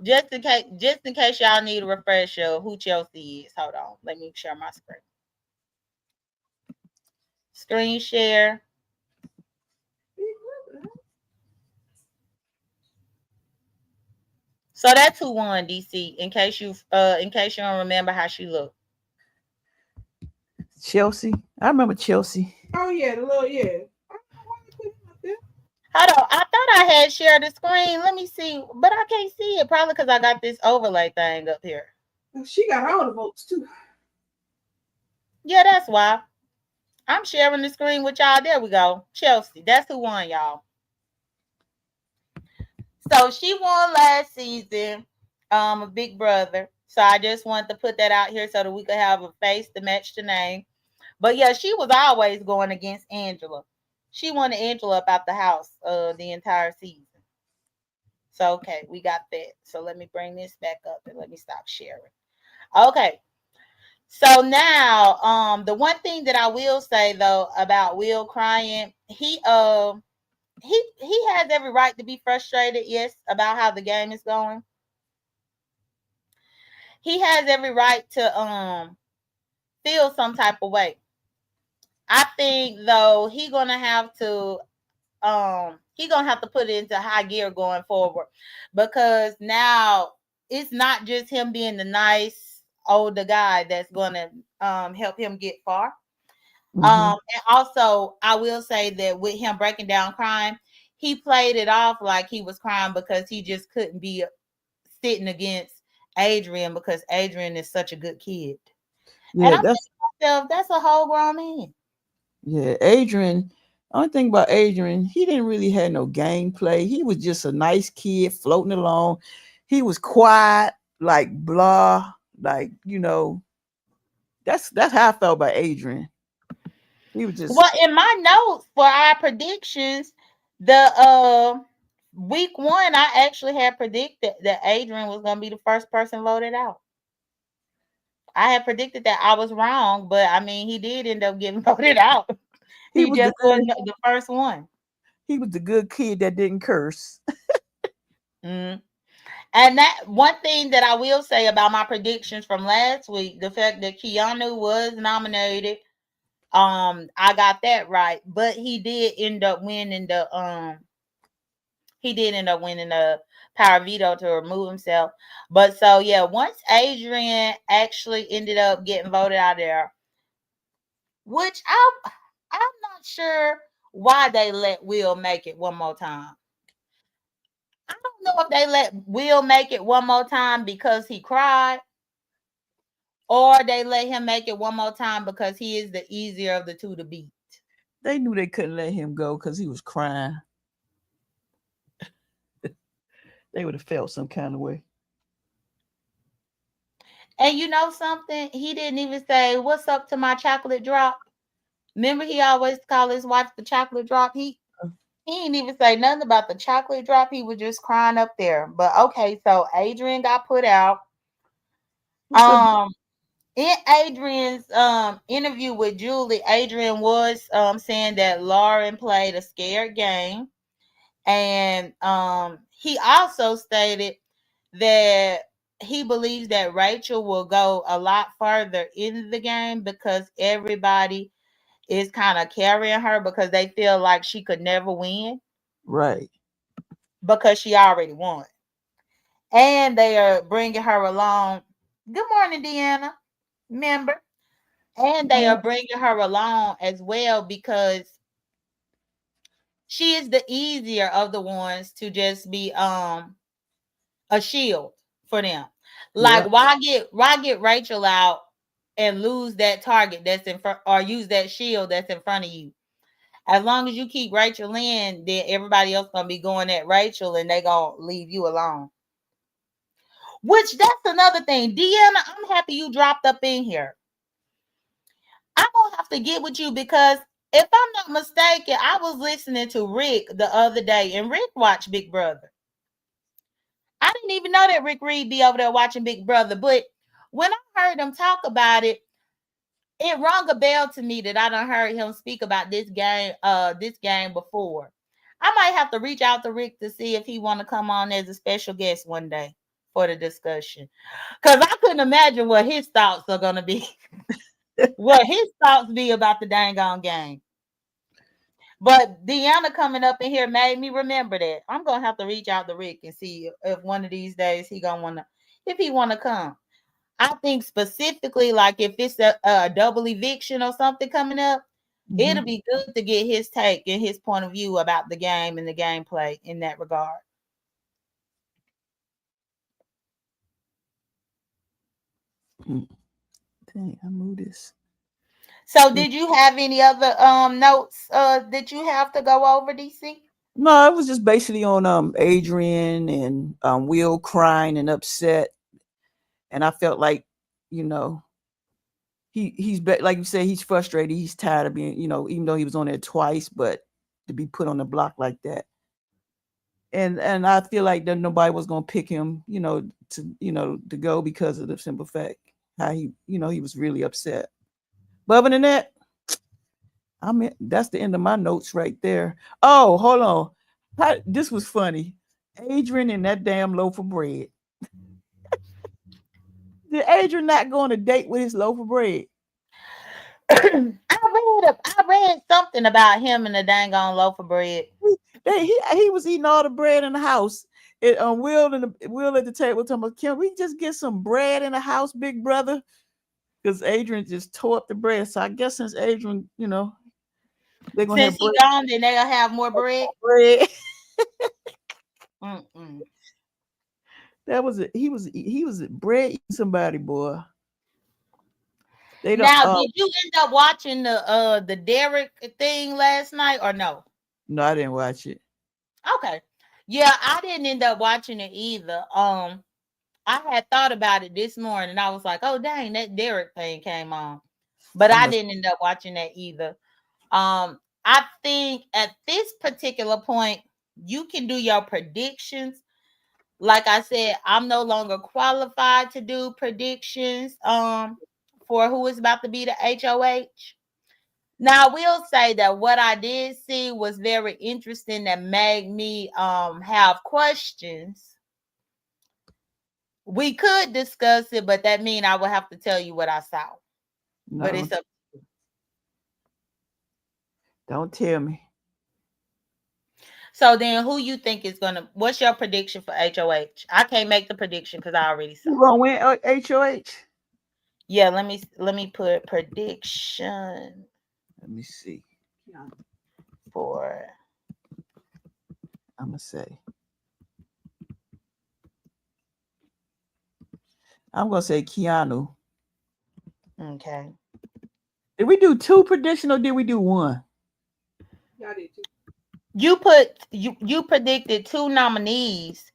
A: Just in case y'all need a refresher of who Chelsea is. Hold on. Let me share my screen. Screen share. So that's who won, DC. In case you don't remember how she looked.
B: Chelsea. I remember Chelsea.
C: Oh yeah, the little yeah. I don't know why they put him up there.
A: Hold on. I thought I had shared the screen. Let me see. But I can't see it. Probably because I got this overlay thing up here.
C: Oh, she got all the votes too.
A: Yeah, that's why. I'm sharing the screen with y'all. There we go. Chelsea. That's who won, y'all. So she won last season, a Big Brother. So I just wanted to put that out here so that we could have a face to match the name. But yeah, she was always going against Angela. She wanted Angela up out the house the entire season. So okay, we got that. So let me bring this back up and let me stop sharing. Okay. So now, the one thing that I will say though about Will crying, he has every right to be frustrated, yes, about how the game is going. He has every right to feel some type of way. I think though he gonna have to put it into high gear going forward because now it's not just him being the nice older guy that's gonna help him get far.
B: Mm-hmm.
A: And also I will say that with him breaking down crying, he played it off like he was crying because he just couldn't be sitting against Adrian because Adrian is such a good kid. And
B: Yeah,
A: I'm
B: that's
A: thinking to myself, that's a whole grown man.
B: yeah. Adrian. Only thing about Adrian, he didn't really have no gameplay. He was just a nice kid floating along. He was quiet, like blah, like That's how I felt about Adrian. He was just
A: Well, in my notes for our predictions, the week one, I actually had predicted that Adrian was gonna be the first person voted out. I had predicted that. I was wrong, but I mean he did end up getting voted out.
B: he
A: He
B: was the
A: just
B: good
A: wasn't the first one.
B: he was the good kid that didn't curse.
A: Mm. And that one thing that I will say about my predictions from last week, the fact that Keanu was nominated, I got that right, but he did end up winning the power veto to remove himself. But so yeah, once Adrian actually ended up getting voted out there, which I'm not sure why they let Will make it one more time. I don't know if they let Will make it one more time because he cried, or they let him make it one more time because he is the easier of the two to beat.
B: They knew they couldn't let him go because he was crying. they would have felt some kind of way.
A: And you know something? He didn't even say, "What's up to my chocolate drop?" Remember, he always call his wife the chocolate drop. He didn't even say nothing about the chocolate drop. He was just crying up there. But okay, so Adrian got put out.
B: What's up?
A: Um, in Adrian's interview with Julie, Adrian was saying that Lauren played a scared game, and he also stated that he believes that Rachel will go a lot further in the game because everybody is kind of carrying her because they feel like she could never win
B: Right.
A: because she already won. And they are bringing her along. Good morning, Deanna, member. And they are bringing her along as well because she is the easier of the ones to just be a shield for them. Like
B: Yeah.
A: why get Rachel out and lose that target that's in front or use that shield that's in front of you? As long as you keep Rachel in, then everybody else gonna be going at Rachel and they gonna leave you alone. Which that's another thing. Deanna, I'm happy you dropped up in here. I'm gonna have to get with you because if I'm not mistaken, I was listening to Rick the other day and Rick watched Big Brother. I didn't even know that Rick Reed be over there watching Big Brother, but when I heard him talk about it, it rung a bell to me that I done heard him speak about this game before. I might have to reach out to Rick to see if he want to come on as a special guest one day for the discussion. Cause I couldn't imagine what his thoughts are gonna be. What his thoughts be about the dang on game. But Deanna coming up in here made me remember that. I'm gonna have to reach out to Rick and see if one of these days he gonna wanna if he wanna come. I think specifically, like if it's a double eviction or something coming up, it'll
B: Mhm.
A: be good to get his take and his point of view about the game and the gameplay in that regard.
B: Mm. Dang, I moved this.
A: So, did you have any other notes that you have to go over, DC?
B: No, it was just basically on Adrian and Will crying and upset, and I felt like, you know, like you said, he's frustrated. He's tired of being, even though he was on there twice, but to be put on the block like that. And I feel like that nobody was gonna pick him, to go because of the simple fact how he was really upset. But other than that, that's the end of my notes right there. Oh, hold on. This was funny. Adrian and that damn loaf of bread. Did Adrian not go on a date with his loaf of bread?
A: I read something about him and the dang on loaf of bread.
B: He was eating all the bread in the house. Will at the table talking about, can we just get some bread in the house, big brother? Because Adrian just tore up the bread. So I guess since Adrian, they're gonna
A: Since
B: have
A: he gone, then they'll have more bread.
B: bread.
A: Mm-mm.
B: That was it. He was bread eating somebody, boy. They don't.
A: Now, did you end up watching the Derek thing last night or no?
B: No, I didn't watch it.
A: Okay. Yeah, I didn't end up watching it either. I had thought about it this morning. I was like, oh dang, that Derek thing came on. But
B: I
A: I
B: must.
A: didn't end up watching that either. I think at this particular point, you can do your predictions. Like I said, I'm no longer qualified to do predictions for who is about to be the HOH. Now I will say that what I did see was very interesting that made me have questions. We could discuss it, but that means I will have to tell you what I saw.
B: No,
A: But it's up.
B: don't tell me.
A: So then who you think is gonna what's your prediction for HOH? I can't make the prediction because I already saw
B: Who
A: it.
B: gonna win HOH?
A: Yeah, let me put prediction
B: Let me see.
A: for
B: I'm gonna say. I'm gonna say Keanu.
A: okay.
B: Did we do two prediction or did we do one?
C: Y'all did too.
A: You predicted two nominees,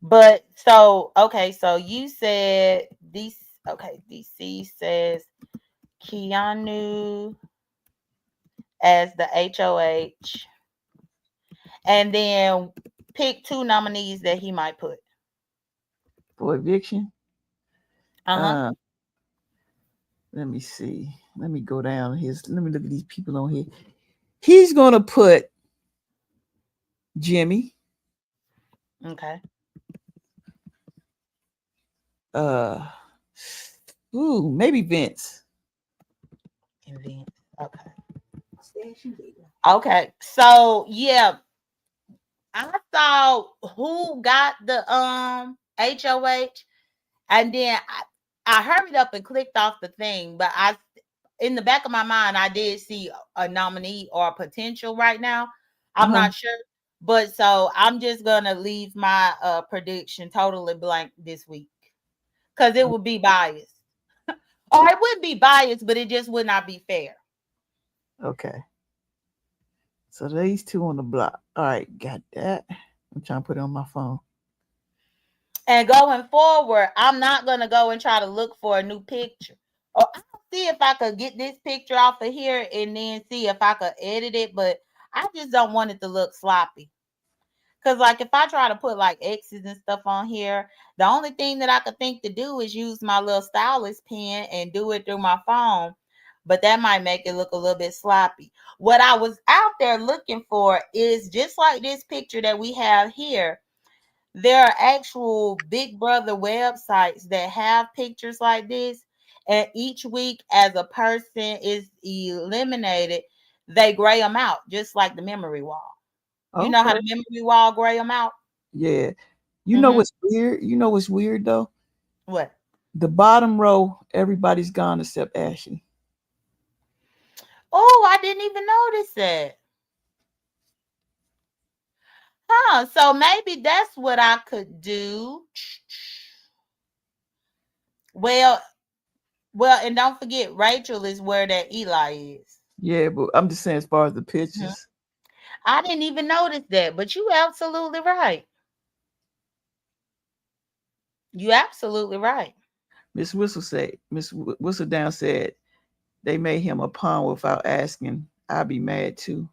A: But so okay, so you said DC. Okay, DC says Keanu as the HOH, and then pick two nominees that he might put.
B: for eviction.
A: Uh huh.
B: Uh, let me see. Let me go down his. Let me look at these people on here. He's gonna put Jimmy.
A: Okay.
B: Uh, maybe Vince.
A: Events. Okay. Okay. So yeah, I saw who got the HOH, and then I hurried up and clicked off the thing, but I in the back of my mind I did see a nominee or a potential right now. I'm
B: Uh-huh.
A: not sure. But so I'm just gonna leave my prediction totally blank this week. Because it would be biased. Or it would be biased, but it just would not be fair.
B: Okay. So these two on the block. All right, got that. I'm trying to put it on my phone.
A: And going forward, I'm not gonna go and try to look for a new picture. Or I'll see if I could get this picture off of here and then see if I could edit it, but I just don't want it to look sloppy. Cause like if I try to put like X's and stuff on here, the only thing that I could think to do is use my little stylus pen and do it through my phone. But that might make it look a little bit sloppy. What I was out there looking for is just like this picture that we have here. There are actual Big Brother websites that have pictures like this. And each week, as a person is eliminated, they gray them out, just like the memory wall. You know how
B: Okay.
A: the memory wall gray them out?
B: Yeah. You know
A: Mm-hmm.
B: what's weird? You know what's weird though?
A: What?
B: The bottom row, everybody's gone except Ashley.
A: Oh, I didn't even notice that. Huh. So maybe that's what I could do. Well, and don't forget Rachel is where that Eli is.
B: Yeah, but I'm just saying as far as the
A: Mhm.
B: pictures.
A: I didn't even notice that, but you absolutely right. You absolutely right.
B: Miss Whistledown said they made him a pawn without asking. I'd be mad too.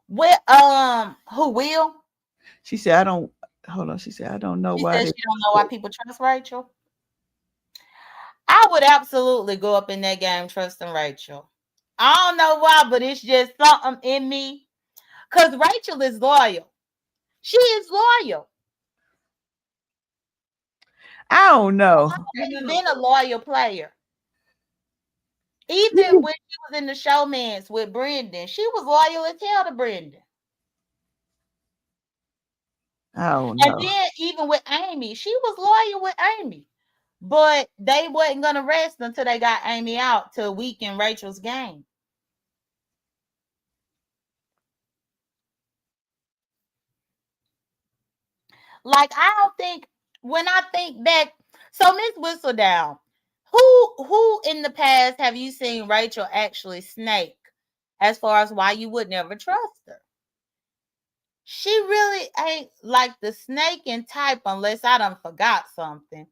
A: Well, who will?
B: She said, I don't hold on. She said, I don't know
A: She
B: why
A: says
B: they
A: she don't know why people trust Rachel. I would absolutely go up in that game trusting Rachel. I don't know why, but it's just something in me. Because Rachel is loyal. She is loyal.
B: I don't know.
C: No, no,
A: She's
C: no.
A: been a loyal player. Even
B: You
A: when she was in the showmans with Brendan, she was loyal as hell to Brendan.
B: I don't
A: And
B: know.
A: then even with Amy, she was loyal with Amy. But they wasn't gonna rest until they got Amy out to weaken Rachel's game. Like I don't think when I think back, so Miss Whistledown, who in the past have you seen Rachel actually snake as far as why you would never trust her? She really ain't like the snaking type unless I done forgot something.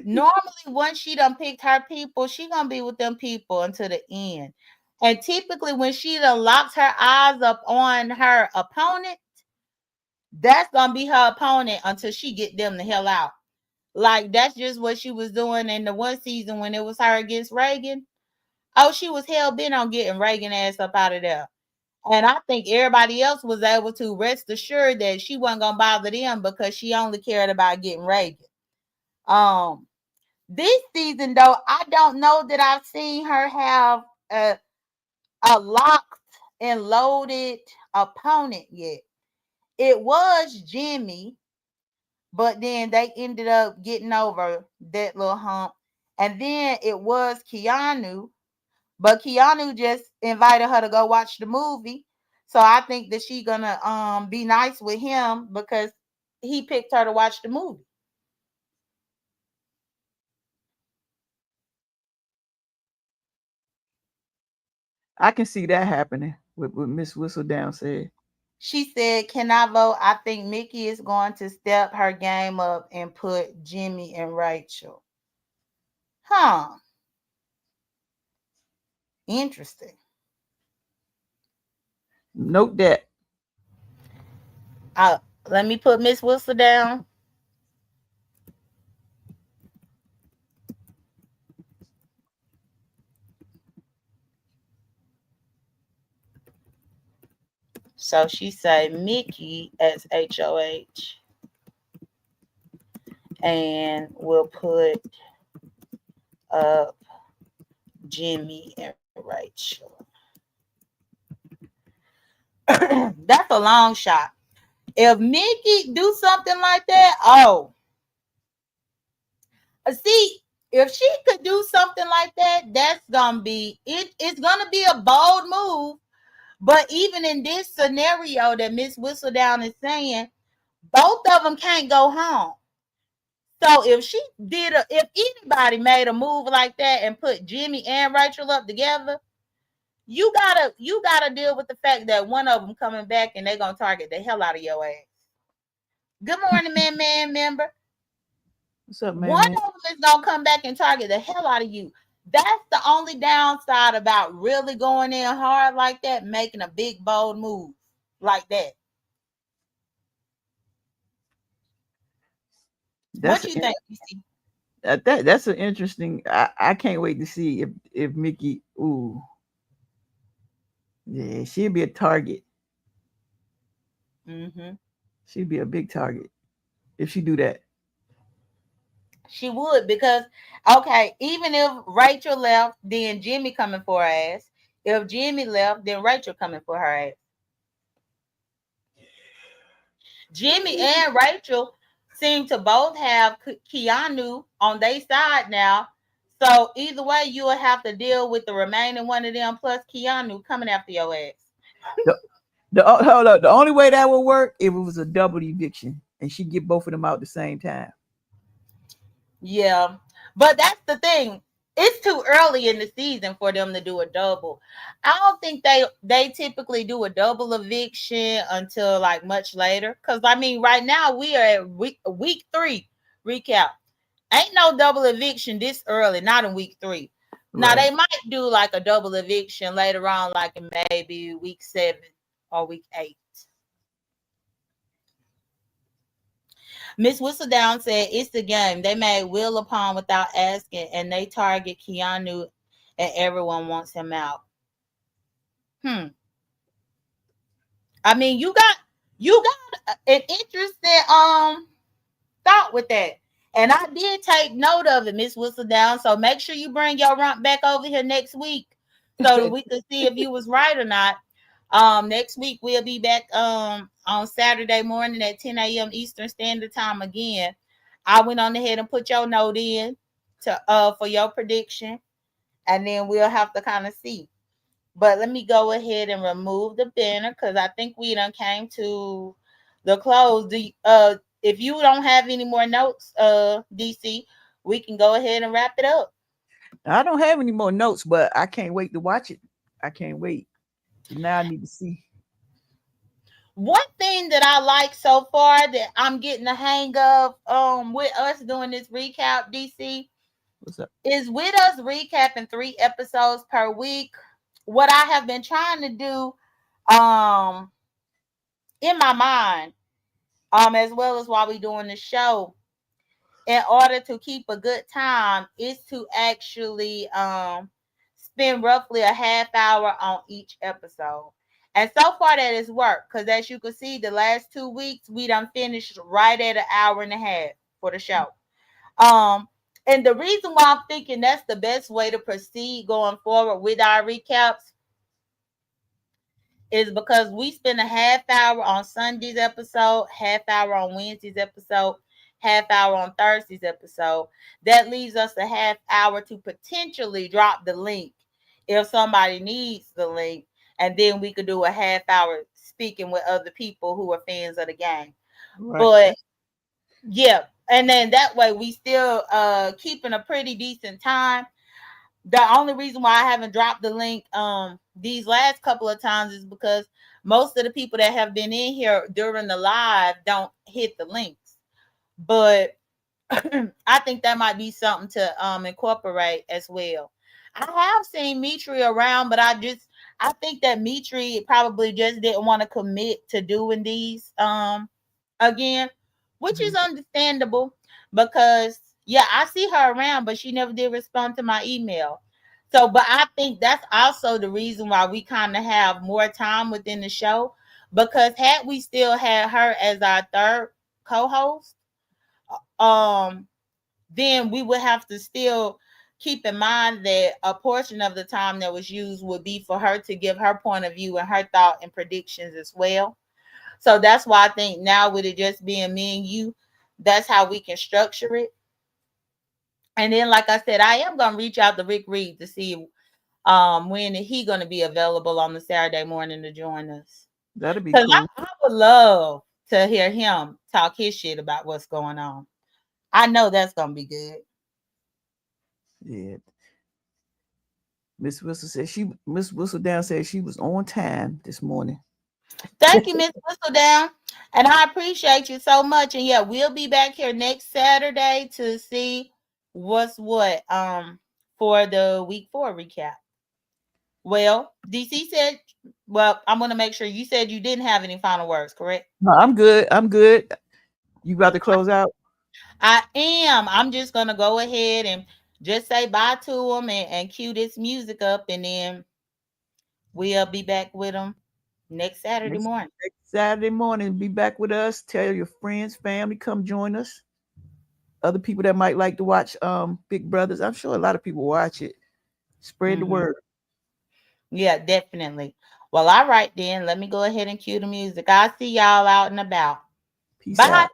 A: Normally, once she done picked her people, she gonna be with them people until the end. And typically, when she done locked her eyes up on her opponent, that's gonna be her opponent until she get them the hell out. Like that's just what she was doing in the one season when it was her against Reagan. Oh, she was hell bent on getting Reagan ass up out of there. And I think everybody else was able to rest assured that she wasn't gonna bother them because she only cared about getting Reagan. Um, this season though, I don't know that I've seen her have a locked and loaded opponent yet. It was Jimmy, but then they ended up getting over that little hump. And then it was Keanu, but Keanu just invited her to go watch the movie. So I think that she gonna be nice with him because he picked her to watch the movie.
B: I can see that happening with what Miss Whistledown said.
A: She said, "Can I vote? I think Mickey is going to step her game up and put Jimmy and Rachel." Huh. Interesting.
B: Note that.
A: Uh, Let me put Miss Whistle down. So she say Mickey as HOH, and we'll put up Jimmy and Rachel. That's a long shot. If Mickey do something like that, oh, see, if she could do something like that, that's gonna be it. It's gonna be a bold move. But even in this scenario that Miss Whistledown is saying, both of them can't go home. So if she if anybody made a move like that and put Jimmy and Rachel up together, you gotta deal with the fact that one of them coming back and they're gonna target the hell out of your ass. Good morning, man, member.
B: What's up, man,
A: One
B: man?
A: of them is gonna come back and target the hell out of you. That's the only downside about really going in hard like that, making a big bold move like that. What
B: That's
A: you think, DC?
B: that's an interesting. I can't wait to see if Mickey. Ooh, yeah, she'd be a target.
A: Mm-hmm.
B: She'd be a big target if she do that.
A: She would because okay, even if Rachel left, then Jimmy coming for her ass. If Jimmy left, then Rachel coming for her ass. Jimmy and Rachel seem to both have Keanu on their side now. So either way, you will have to deal with the remaining one of them plus Keanu coming after your ass.
B: The, hold up. The only way that would work if it was a double eviction and she get both of them out at the same time.
A: Yeah, but that's the thing. It's too early in the season for them to do a double. I don't think they typically do a double eviction until like much later. Cause I mean, right now we are at week 3 recap. Ain't no double eviction this early, not in week 3. Now
B: Right.
A: they might do like a double eviction later on, like in maybe week 7 or week 8. Miss Whistledown said it's the game. They made Will upon without asking, and they target Keanu, and everyone wants him out. Hmm. I mean, you got an interesting thought with that. And I did take note of it, Miss Whistledown. So make sure you bring your rump back over here next week so that we can see if you was right or not. Next week we'll be back on Saturday morning at 10 a.m. Eastern Standard Time again. I went on ahead and put your note in to for your prediction, and then we'll have to kind of see. But let me go ahead and remove the banner because I think we done came to the close. If you don't have any more notes, DC, we can go ahead and wrap it up.
B: I don't have any more notes, but I can't wait to watch it. I can't wait. Now I need to see
A: One thing that I like so far that I'm getting the hang of with us doing this recap, DC,
B: what's up.
A: is with us recapping 3 episodes per week. What I have been trying to do um in my mind, as well as while we doing the show, in order to keep a good time, is to actually spend roughly a half hour on each episode. And so far that has worked because as you can see, the last 2 weeks we done finished right at an hour and a half for the show. Um, and the reason why I'm thinking that's the best way to proceed going forward with our recaps is because we spend a half hour on Sunday's episode, half hour on Wednesday's episode, half hour on Thursday's episode. That leaves us a half hour to potentially drop the link if somebody needs the link. And then we could do a half hour speaking with other people who are fans of the game.
B: Right.
A: But yeah, and then that way we still keeping a pretty decent time. The only reason why I haven't dropped the link these last couple of times is because most of the people that have been in here during the live don't hit the links. But I think that might be something to incorporate as well. I have seen Mitri around, but I think that Mitri probably just didn't want to commit to doing these again, which is
B: Mhm.
A: understandable because yeah, I see her around, but she never did respond to my email. So, but I think that's also the reason why we kind of have more time within the show because had we still had her as our third co-host, um then we would have to still keep in mind that a portion of the time that was used would be for her to give her point of view and her thought and predictions as well. So that's why I think now with it just being me and you, that's how we can structure it. And then, like I said, I am gonna reach out to Rick Reed to see when he gonna be available on the Saturday morning to join us.
B: That'd be
A: Cause
B: cool.
A: I would love to hear him talk his shit about what's going on. I know that's gonna be good.
B: Yeah. Miss Whistledown said she was on time this morning.
A: Thank you, Miss Whistledown. And I appreciate you so much. And yeah, we'll be back here next Saturday to see what's what for the week 4 recap. Well, DC said, well, I'm gonna make sure you said you didn't have any final words, correct?
B: No, I'm good. I'm good. You about to close out?
A: I am. I'm just gonna go ahead and just say bye to them and cue this music up, and then we'll be back with them next Saturday
B: Next,
A: morning.
B: next Saturday morning, be back with us. Tell your friends, family, come join us. Other people that might like to watch Big Brothers. I'm sure a lot of people watch it. Spread the
A: Hmm.
B: word.
A: Yeah, definitely. Well, all right then. Let me go ahead and cue the music. I'll see y'all out and about.
B: Peace
A: Bye.
B: out.